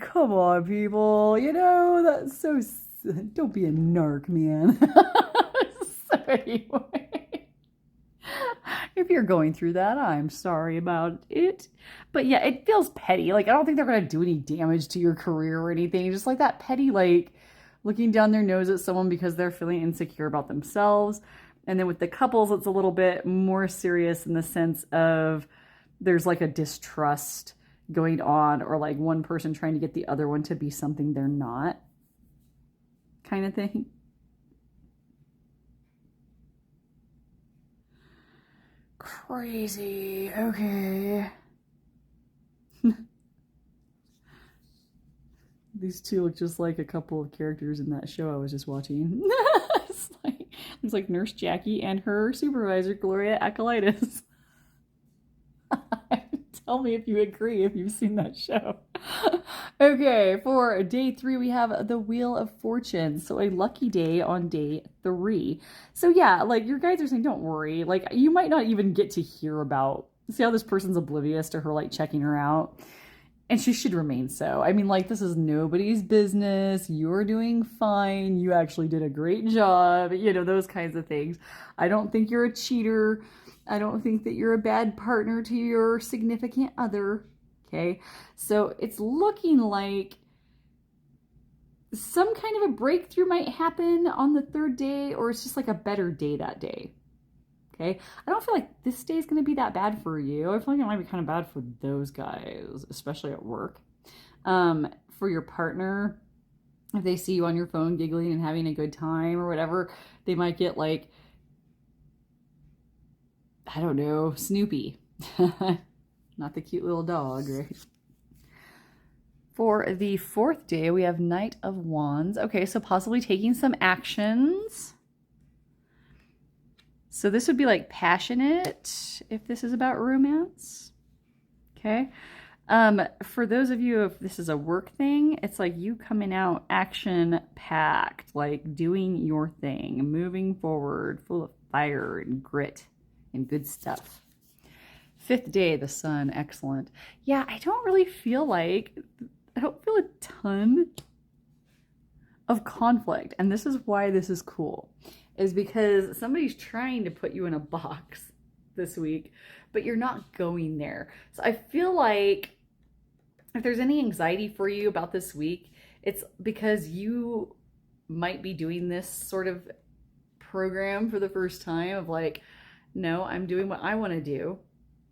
come on, people. You know, that's so... Don't be a narc, man. So anyway, if you're going through that, I'm sorry about it. But yeah, it feels petty. Like, I don't think they're going to do any damage to your career or anything. Just like that petty, like, looking down their nose at someone because they're feeling insecure about themselves. And then with the couples, it's a little bit more serious in the sense of there's like a distrust going on, or like one person trying to get the other one to be something they're not, kind of thing. Crazy. Okay. These two look just like a couple of characters in that show I was just watching. It's like Nurse Jackie and her supervisor, Gloria Acolytis. Tell me if you agree, if you've seen that show. Okay, for day 3, we have the Wheel of Fortune. So a lucky day on day 3. So yeah, like your guides are saying, don't worry. Like you might not even get to hear about, see how this person's oblivious to her like checking her out. And she should remain so. I mean, like, this is nobody's business. You're doing fine. You actually did a great job. You know, those kinds of things. I don't think you're a cheater. I don't think that you're a bad partner to your significant other. Okay? So it's looking like some kind of a breakthrough might happen on the 3rd day, or it's just like a better day that day. Okay, I don't feel like this day is going to be that bad for you. I feel like it might be kind of bad for those guys, especially at work. For your partner, if they see you on your phone giggling and having a good time or whatever, they might get like, I don't know, Snoopy. Not the cute little dog, right? For the 4th day, we have Knight of Wands. Okay, so possibly taking some actions. So this would be like passionate if this is about romance. Okay. For those of you, if this is a work thing, it's like you coming out action packed, like doing your thing, moving forward, full of fire and grit and good stuff. 5th day, the Sun. Excellent. Yeah, I don't feel a ton of conflict. And this is why this is cool. Is because somebody's trying to put you in a box this week, but you're not going there. So I feel like if there's any anxiety for you about this week, it's because you might be doing this sort of program for the first time of like, no, I'm doing what I want to do.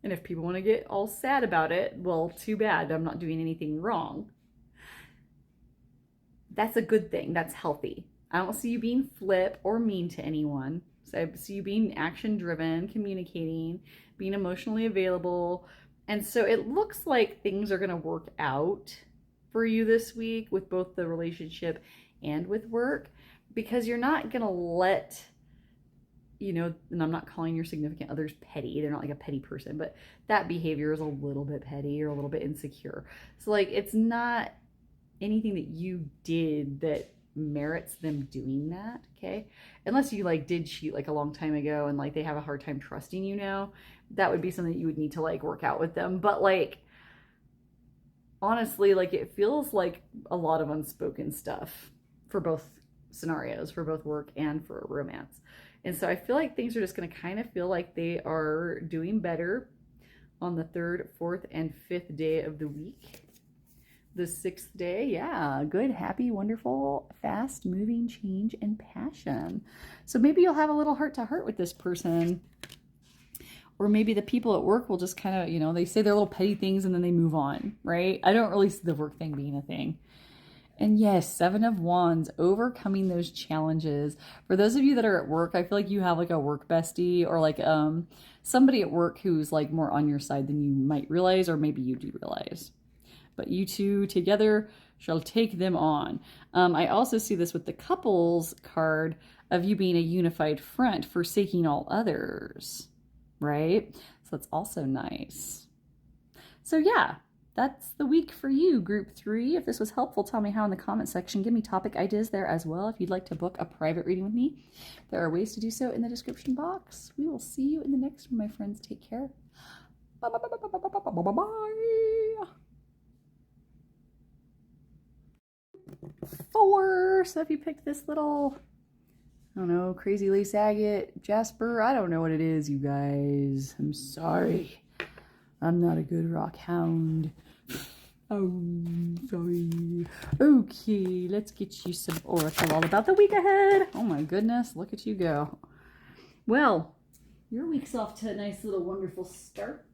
And if people want to get all sad about it, well, too bad. I'm not doing anything wrong. That's a good thing. That's healthy. I don't see you being flip or mean to anyone. So I see you being action driven, communicating, being emotionally available. And so it looks like things are going to work out for you this week with both the relationship and with work, because you're not going to let, you know, and I'm not calling your significant others petty. They're not like a petty person, but that behavior is a little bit petty or a little bit insecure. So like, it's not anything that you did that merits them doing that, okay? Unless you like did cheat like a long time ago and like they have a hard time trusting you now, that would be something that you would need to like work out with them. But like, honestly, like it feels like a lot of unspoken stuff for both scenarios, for both work and for romance. And so I feel like things are just going to kind of feel like they are doing better on the 3rd, 4th, and 5th day of the week. The 6th day, yeah, good, happy, wonderful, fast moving change and passion. So maybe you'll have a little heart to heart with this person. Or maybe the people at work will just kind of, you know, they say their little petty things and then they move on, right? I don't really see the work thing being a thing. And yes, 7 of Wands, overcoming those challenges. For those of you that are at work, I feel like you have like a work bestie or like somebody at work who's like more on your side than you might realize, or maybe you do realize. But you two together shall take them on. I also see this with the couples card of you being a unified front, forsaking all others, right? So that's also nice. So yeah, that's the week for you, group 3. If this was helpful, tell me how in the comment section. Give me topic ideas there as well. If you'd like to book a private reading with me, there are ways to do so in the description box. We will see you in the next one, my friends. Take care. Bye-bye. 4. So if you picked this little, I don't know, crazy lace agate, Jasper, I don't know what it is, you guys. I'm sorry. I'm not a good rock hound. Oh, sorry. Okay, let's get you some oracle all about the week ahead. Oh my goodness, look at you go. Well, your week's off to a nice little wonderful start.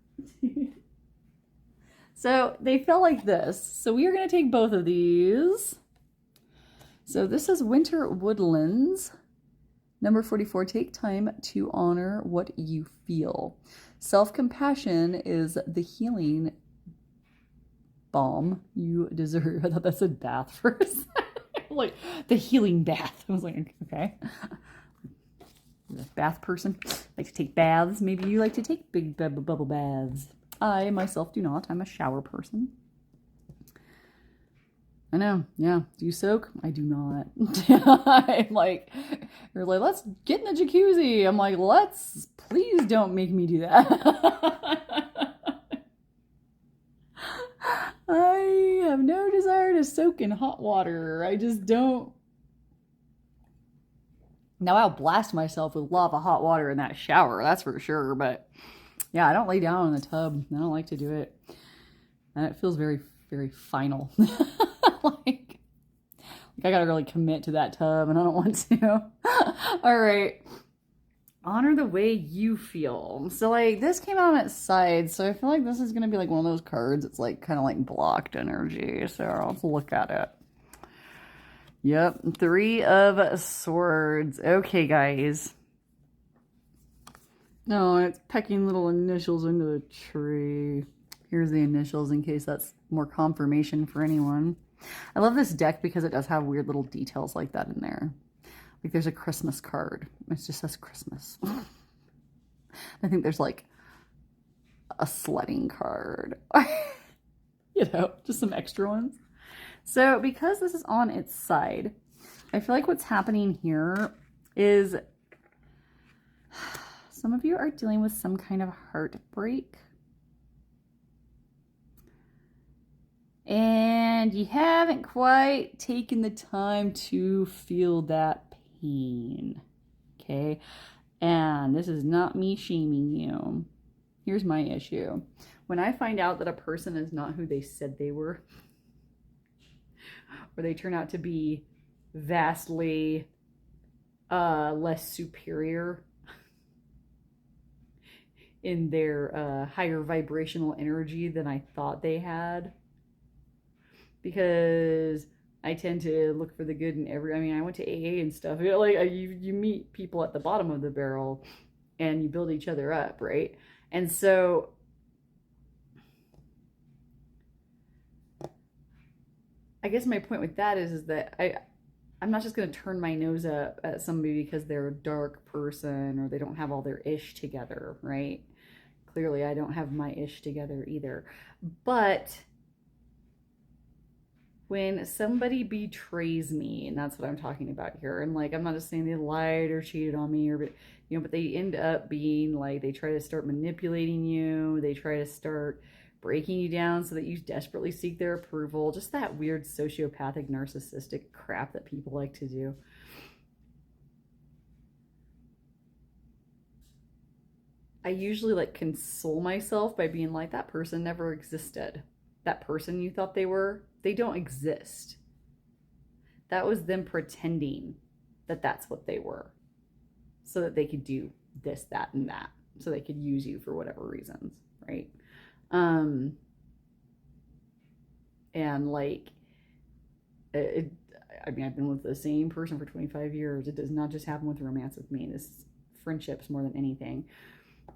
So they fell like this. So we are going to take both of these. So this is Winter Woodlands. Number 44, take time to honor what you feel. Self-compassion is the healing balm you deserve. I thought that said bath for a second. Like the healing bath. I was like, okay. You're a bath person. Like to take baths. Maybe you like to take big bubble baths. I myself do not. I'm a shower person. I know. Yeah. Do you soak? I do not. I'm like, you're like, let's get in the jacuzzi. I'm like, please don't make me do that. I have no desire to soak in hot water. I just don't. Now I'll blast myself with lava hot water in that shower, that's for sure. But yeah, I don't lay down in the tub. I don't like to do it. And it feels very, very final. like I gotta really commit to that tub and I don't want to. All right. Honor the way you feel. So like this came out on its side, so I feel like this is gonna be like one of those cards. It's like kind of like blocked energy. So let's look at it. Yep, 3 of Swords. Okay, guys. No, it's pecking little initials into the tree. Here's the initials in case that's more confirmation for anyone. I love this deck because it does have weird little details like that in there. Like there's a Christmas card. It just says Christmas. I think there's like a sledding card. You know, just some extra ones. So because this is on its side, I feel like what's happening here is some of you are dealing with some kind of heartbreak. And you haven't quite taken the time to feel that pain. Okay? And this is not me shaming you. Here's my issue. When I find out that a person is not who they said they were, or they turn out to be vastly less superior in their higher vibrational energy than I thought they had. Because I tend to look for the good in I mean, I went to AA and stuff. You know, like you meet people at the bottom of the barrel and you build each other up, right? And so I guess my point with that is that I'm not just going to turn my nose up at somebody because they're a dark person or they don't have all their ish together, right? Clearly, I don't have my ish together either. But when somebody betrays me, and that's what I'm talking about here, and like I'm not just saying they lied or cheated on me, or but they end up being like they try to start manipulating you, they try to start breaking you down so that you desperately seek their approval. Just that weird sociopathic, narcissistic crap that people like to do. I usually like console myself by being like, that person never existed. That person you thought they were, they don't exist. That was them pretending that that's what they were so that they could do this, that, and that. So they could use you for whatever reasons, right? And like, I mean, I've been with the same person for 25 years. It does not just happen with romance with me. This friendships more than anything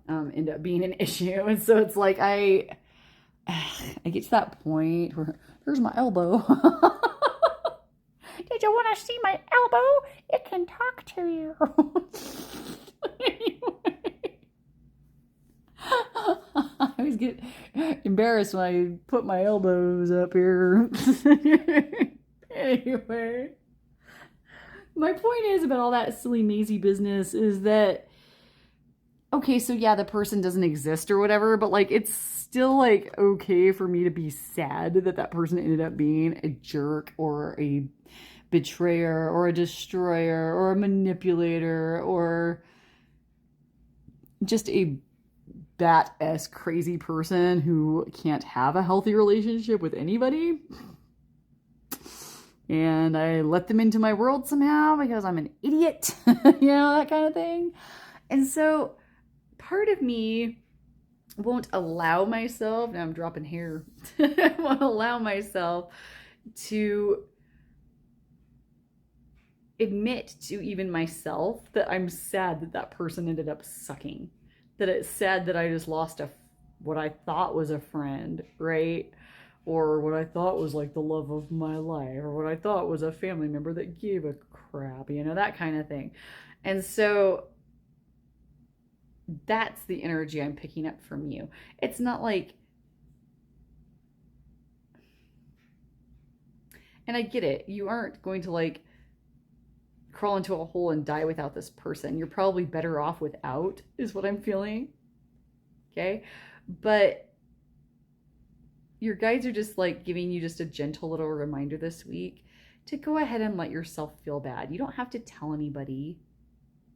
end up being an issue. And so it's like, I get to that point where there's my elbow. Did you want to see my elbow? It can talk to you. Anyway. I always get embarrassed when I put my elbows up here. Anyway. My point is about all that silly mazy business is that, okay, so yeah, the person doesn't exist or whatever, but like it's still like okay for me to be sad that that person ended up being a jerk or a betrayer or a destroyer or a manipulator or just a bat-ass crazy person who can't have a healthy relationship with anybody. And I let them into my world somehow because I'm an idiot, you know, that kind of thing. And so part of me won't allow myself, now I'm dropping hair, won't allow myself to admit to even myself that I'm sad that that person ended up sucking. That it's sad that I just lost what I thought was a friend, right? Or what I thought was like the love of my life, or what I thought was a family member that gave a crap, you know, that kind of thing. And so that's the energy I'm picking up from you. It's not like, and I get it, you aren't going to like crawl into a hole and die without this person. You're probably better off without, is what I'm feeling. Okay? But your guides are just like giving you just a gentle little reminder this week to go ahead and let yourself feel bad. You don't have to tell anybody,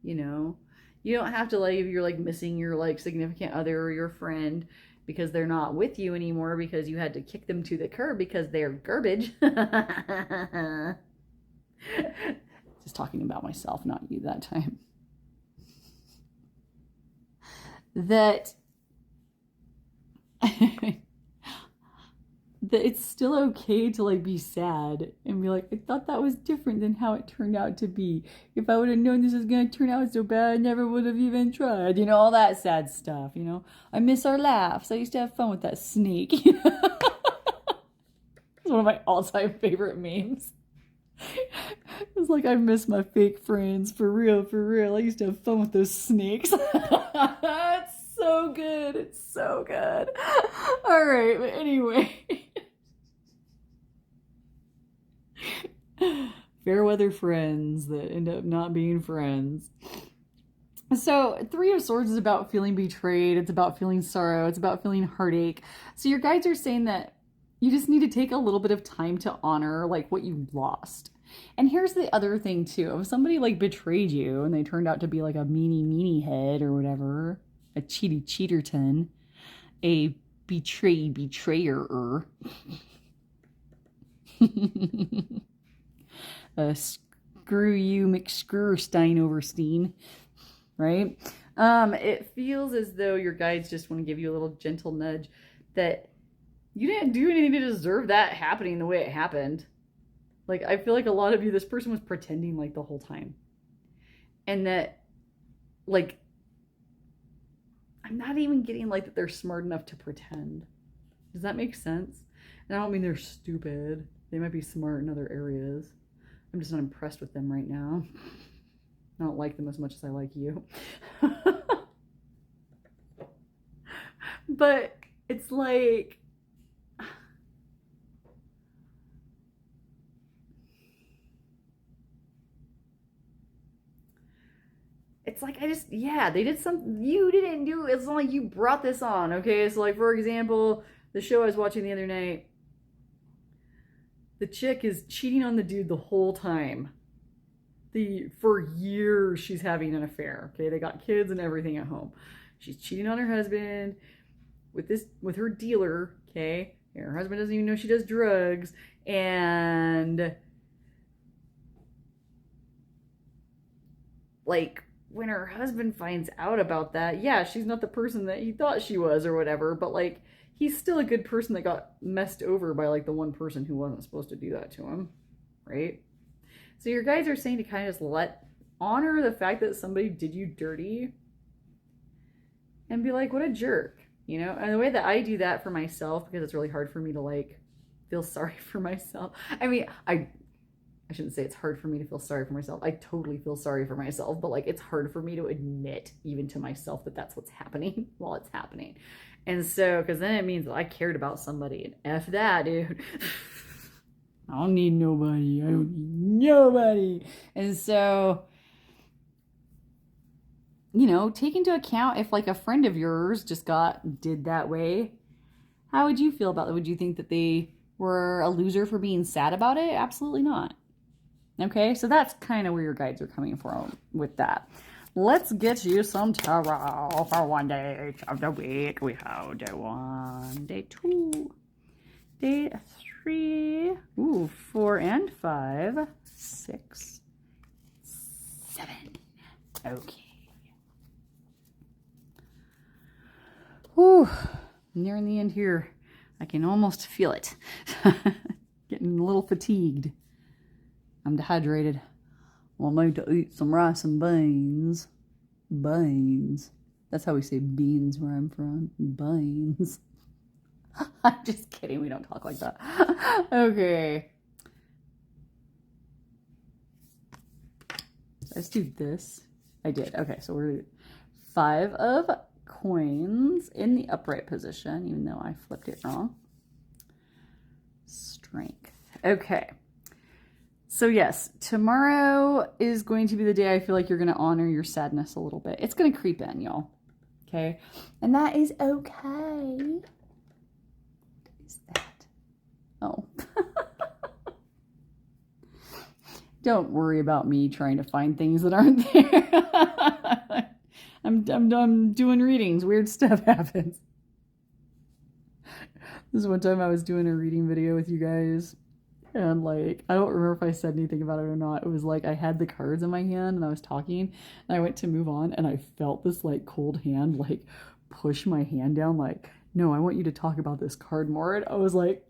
you know. You don't have to, like, if you're like missing your like significant other or your friend because they're not with you anymore because you had to kick them to the curb because they're garbage. Just talking about myself, not you that time. That that it's still okay to like be sad and be like, I thought that was different than how it turned out to be. If I would have known this was gonna turn out so bad, I never would have even tried. You know, all that sad stuff, you know. I miss our laughs. I used to have fun with that snake. It's one of my all-time favorite memes. It's like, I miss my fake friends, for real, for real. I used to have fun with those snakes. It's so good. It's so good. All right, but anyway. Fair weather friends that end up not being friends. So, Three of Swords is about feeling betrayed. It's about feeling sorrow. It's about feeling heartache. So your guides are saying that you just need to take a little bit of time to honor like what you lost. And here's the other thing too. If somebody like betrayed you and they turned out to be like a meanie head or whatever, a cheaterton, a betrayer, a screw you McScrewstein overstein, right? It feels as though your guides just want to give you a little gentle nudge that you didn't do anything to deserve that happening the way it happened. Like, I feel like a lot of you, this person was pretending like the whole time. And that, like, I'm not even getting like that they're smart enough to pretend. Does that make sense? And I don't mean they're stupid. They might be smart in other areas. I'm just not impressed with them right now. I don't like them as much as I like you. But it's like, it's like, they did something you didn't do. It's not like you brought this on, okay? So like, for example, the show I was watching the other night, the chick is cheating on the dude the whole time. For years she's having an affair, okay? They got kids and everything at home. She's cheating on her husband with her dealer, okay? Her husband doesn't even know she does drugs, and like, when her husband finds out about that, yeah, she's not the person that he thought she was or whatever, but like, he's still a good person that got messed over by like the one person who wasn't supposed to do that to him, right? So your guys are saying to kind of just honor the fact that somebody did you dirty and be like, what a jerk, you know? And the way that I do that for myself, because it's really hard for me to like feel sorry for myself. I mean, I shouldn't say it's hard for me to feel sorry for myself. I totally feel sorry for myself, but like, it's hard for me to admit even to myself that that's what's happening while it's happening. And so, because then it means that I cared about somebody, and F that, dude. I don't need nobody. I don't need nobody. And so, you know, take into account if like a friend of yours just did that way, how would you feel about it? Would you think that they were a loser for being sad about it? Absolutely not. Okay, so that's kind of where your guides are coming from with that. Let's get you some tarot for one day of the week. We have day 1, day 2, day 3, 4 and 5, 6, 7. Okay. Whew, nearing the end here. I can almost feel it. Getting a little fatigued. I'm dehydrated. I'll need to eat some rice and beans. Beans. That's how we say beans where I'm from. Beans. I'm just kidding. We don't talk like that. Okay. Let's do this. I did. Okay, so we're 5 of coins in the upright position, even though I flipped it wrong. Strength. Okay. So yes, tomorrow is going to be the day I feel like you're going to honor your sadness a little bit. It's going to creep in, y'all. Okay? And that is okay. What is that? Oh. Don't worry about me trying to find things that aren't there. I'm doing readings. Weird stuff happens. This is one time I was doing a reading video with you guys. And like, I don't remember if I said anything about it or not. It was like I had the cards in my hand and I was talking and I went to move on and I felt this like cold hand like push my hand down like, no, I want you to talk about this card more. And I was like,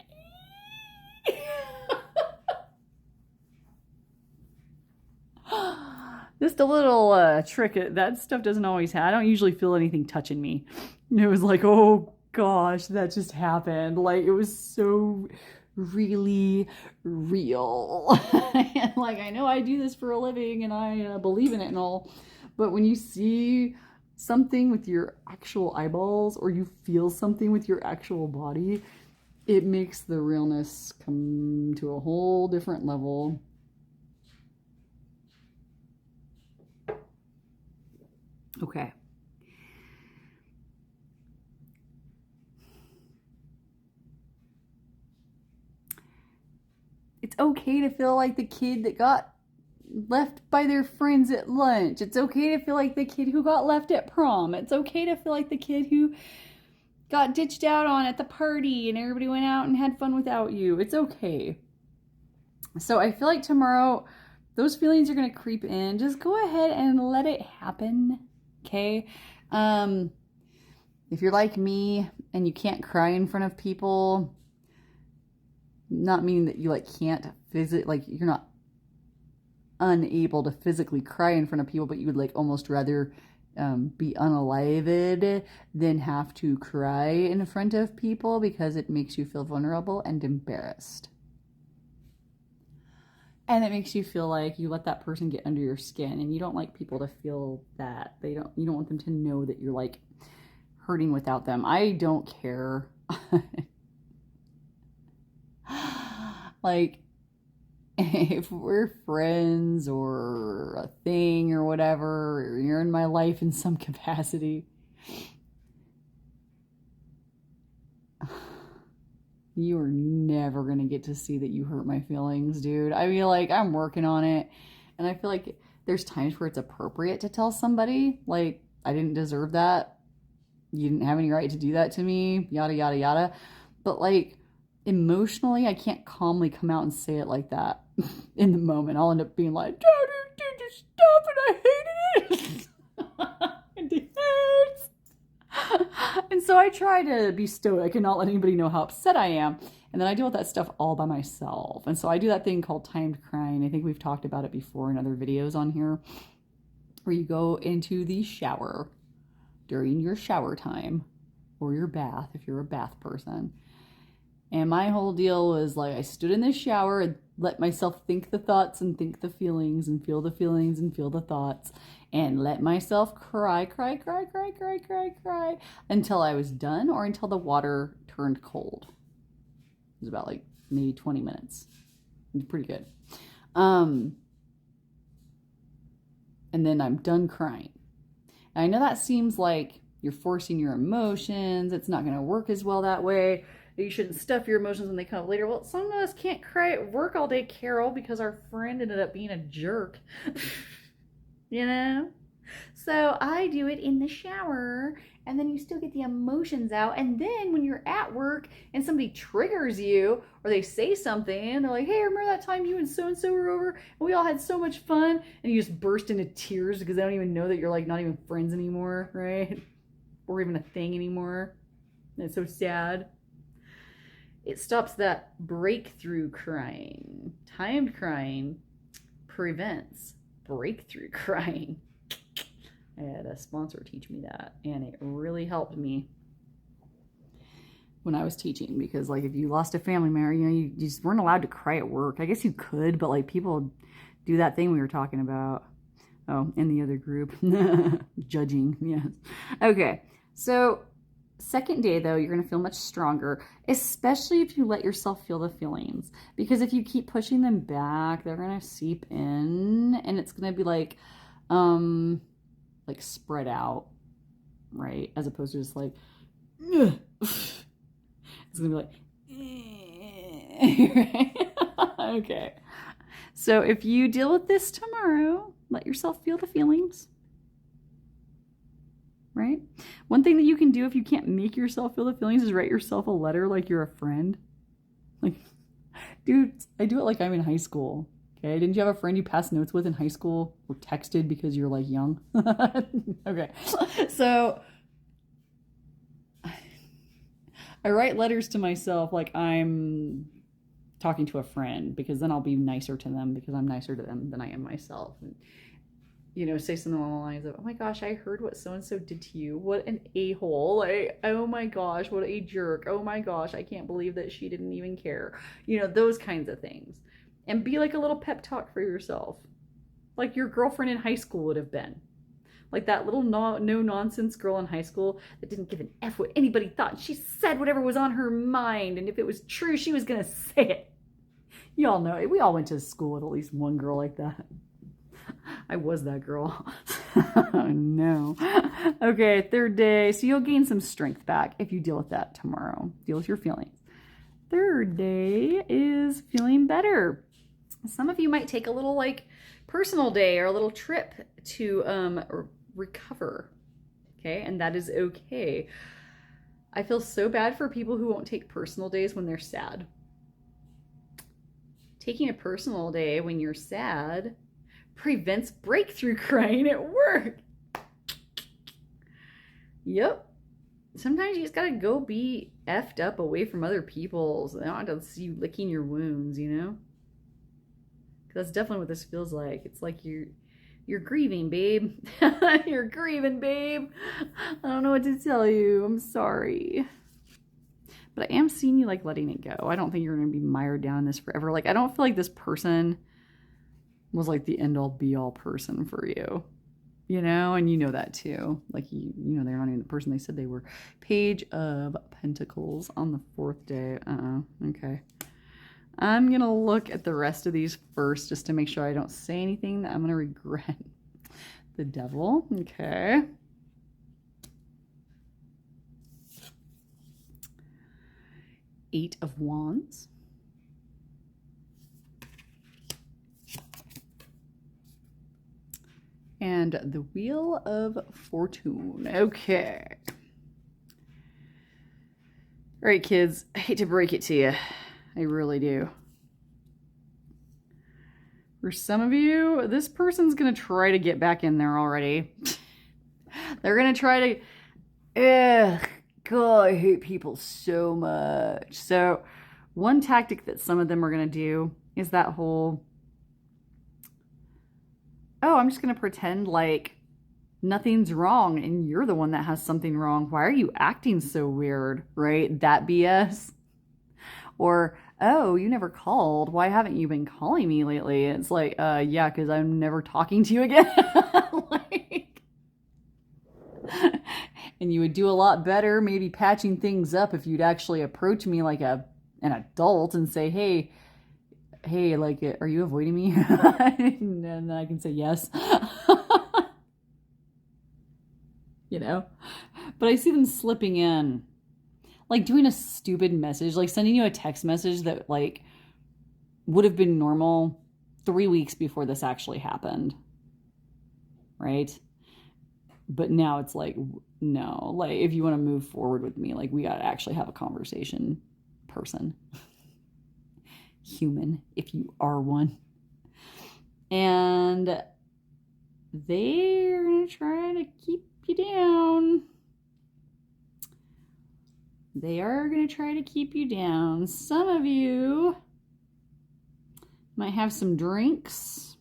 just a little trick. That stuff doesn't always happen. I don't usually feel anything touching me. And it was like, oh gosh, that just happened. Like it was so really real. And like, I know I do this for a living and I believe in it and all, but when you see something with your actual eyeballs or you feel something with your actual body, it makes the realness come to a whole different level. Okay. It's okay to feel like the kid that got left by their friends at lunch. It's okay to feel like the kid who got left at prom. It's okay to feel like the kid who got ditched out on at the party and everybody went out and had fun without you. It's okay. So I feel like tomorrow, those feelings are going to creep in. Just go ahead and let it happen. Okay? If you're like me and you can't cry in front of people, not meaning that you like can't like you're not unable to physically cry in front of people, but you would like almost rather be unalived than have to cry in front of people because it makes you feel vulnerable and embarrassed. And it makes you feel like you let that person get under your skin and you don't like people to feel that. You don't want them to know that you're like hurting without them. I don't care. Like, if we're friends or a thing or whatever, or you're in my life in some capacity, you are never going to get to see that you hurt my feelings, dude. I mean, like, I'm working on it. And I feel like there's times where it's appropriate to tell somebody, like, I didn't deserve that. You didn't have any right to do that to me, yada, yada, yada. But, like, emotionally, I can't calmly come out and say it like that in the moment. I'll end up being like, Daddy, did you stop it? I hated it. And it hurts. And so I try to be stoic and not let anybody know how upset I am. And then I deal with that stuff all by myself. And so I do that thing called timed crying. I think we've talked about it before in other videos on here, where you go into the shower during your shower time or your bath if you're a bath person. And my whole deal was like, I stood in the shower and let myself think the thoughts and think the feelings and feel the feelings and feel the thoughts and let myself cry until I was done or until the water turned cold. It was about like maybe 20 minutes. It was pretty good. And then I'm done crying. And I know that seems like you're forcing your emotions. It's not going to work as well that way. You shouldn't stuff your emotions when they come up later. Well, some of us can't cry at work all day, Carol, because our friend ended up being a jerk. You know? So I do it in the shower, and then you still get the emotions out. And then when you're at work and somebody triggers you, or they say something, and they're like, hey, remember that time you and so-and-so were over, and we all had so much fun, and you just burst into tears because they don't even know that you're like not even friends anymore, right? or even a thing anymore. It's so sad. It stops that breakthrough crying. Timed crying prevents breakthrough crying. I had a sponsor teach me that, and it really helped me when I was teaching, because like if you lost a family member, you know, you just weren't allowed to cry at work. I guess you could, but like people do that thing we were talking about. Oh, in the other group. Judging, yes. Okay, so second day though, you're gonna feel much stronger, especially if you let yourself feel the feelings. Because if you keep pushing them back, they're gonna seep in, and it's gonna be like spread out, right? As opposed to just like, ugh. It's gonna be like, okay. So if you deal with this tomorrow, let yourself feel the feelings, right? One thing that you can do if you can't make yourself feel the feelings is write yourself a letter like you're a friend. Like, dude, I do it like I'm in high school. Okay, didn't you have a friend you passed notes with in high school or texted because you're like young? Okay, so I write letters to myself like I'm talking to a friend, because then I'll be nicer to them because I'm nicer to them than I am myself. And, you know, say something along the lines of, oh my gosh, I heard what so-and-so did to you. What an a-hole. Like, oh my gosh, what a jerk. Oh my gosh, I can't believe that she didn't even care. You know, those kinds of things. And be like a little pep talk for yourself. Like your girlfriend in high school would have been. Like that little no-nonsense girl in high school that didn't give an F what anybody thought. She said whatever was on her mind, and if it was true, she was going to say it. You all know it. We all went to school with at least one girl like that. I was that girl. Oh, no. Okay, third day. So you'll gain some strength back if you deal with that tomorrow. Deal with your feelings. Third day is feeling better. Some of you might take a little like personal day or a little trip to recover. Okay, and that is okay. I feel so bad for people who won't take personal days when they're sad. Taking a personal day when you're sad prevents breakthrough crying at work. Yep. Sometimes you just gotta go be effed up away from other people so they don't have to see you licking your wounds, you know? That's definitely what this feels like. It's like you're grieving, babe. You're grieving, babe. I don't know what to tell you. I'm sorry. But I am seeing you like letting it go. I don't think you're going to be mired down in this forever. Like, I don't feel like this person was like the end all be all person for you, you know? And you know that too. Like, you know, they're not even the person they said they were. Page of Pentacles on the fourth day. Okay. I'm going to look at the rest of these first just to make sure I don't say anything that I'm going to regret. The Devil. Okay. Eight of Wands. And the Wheel of Fortune. Okay. All right, kids. I hate to break it to you. I really do. For some of you, this person's going to try to get back in there already. They're going to try to... God, I hate people so much. So one tactic that some of them are going to do is that whole, oh, I'm just going to pretend like nothing's wrong and you're the one that has something wrong. Why are you acting so weird, right? That BS. Or, oh, you never called. Why haven't you been calling me lately? It's like, yeah, because I'm never talking to you again. Like, and you would do a lot better maybe patching things up if you'd actually approach me like an adult and say, hey, like, are you avoiding me? And then I can say yes. You know? But I see them slipping in. Like doing a stupid message, like sending you a text message that like would have been normal 3 weeks before this actually happened. Right? But now it's like, no, like if you want to move forward with me, like we got to actually have a conversation, person, human, if you are one. And they're going to try to keep you down. they are going to try to keep you down. Some of you might have some drinks,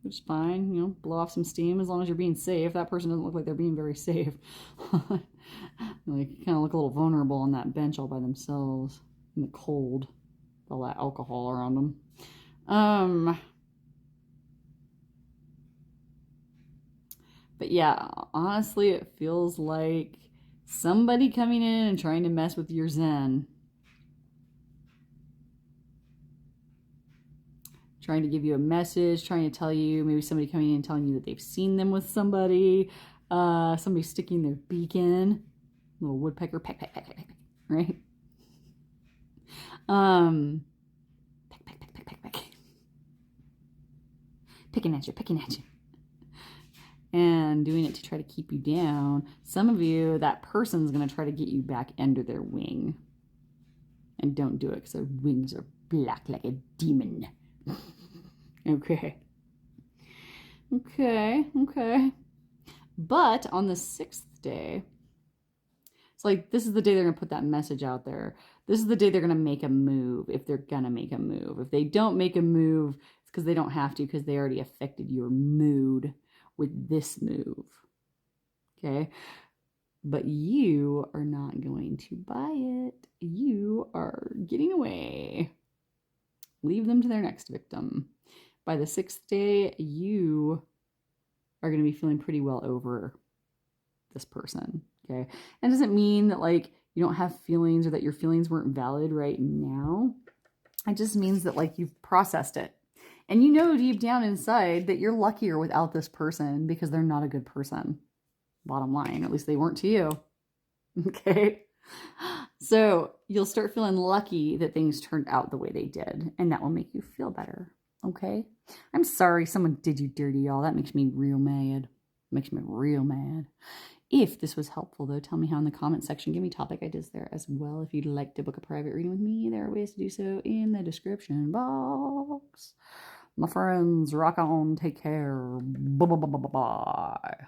which is fine. You know, blow off some steam as long as you're being safe. That person doesn't look like they're being very safe. Like, kind of look a little vulnerable on that bench all by themselves in the cold, all that alcohol around them. But yeah, honestly, it feels like somebody coming in and trying to mess with your zen. Trying to give you a message, trying to tell you, maybe somebody coming in and telling you that they've seen them with somebody, somebody sticking their beak in, little woodpecker, peck, peck, peck, peck, peck, right? Peck, peck, peck, peck, peck, peck. Picking at you. And doing it to try to keep you down. Some of you, that person's going to try to get you back under their wing. And don't do it because their wings are black like a demon. Okay. But on the 6th day, it's like this is the day they're going to put that message out there. This is the day they're going to make a move, if they're going to make a move. If they don't make a move, it's because they don't have to, because they already affected your mood with this move. Okay? But you are not going to buy it. You are getting away. Leave them to their next victim. By the 6th day, you are going to be feeling pretty well over this person. Okay? That doesn't mean that, like, you don't have feelings or that your feelings weren't valid right now. It just means that, like, you've processed it. And you know deep down inside that you're luckier without this person because they're not a good person. Bottom line, at least they weren't to you. Okay? So you'll start feeling lucky that things turned out the way they did. And that will make you feel better. Okay? I'm sorry someone did you dirty, y'all. That makes me real mad. Makes me real mad. If this was helpful, though, tell me how in the comment section. Give me topic ideas there as well. If you'd like to book a private reading with me, there are ways to do so in the description box. My friends, rock on. Take care. Bye-bye.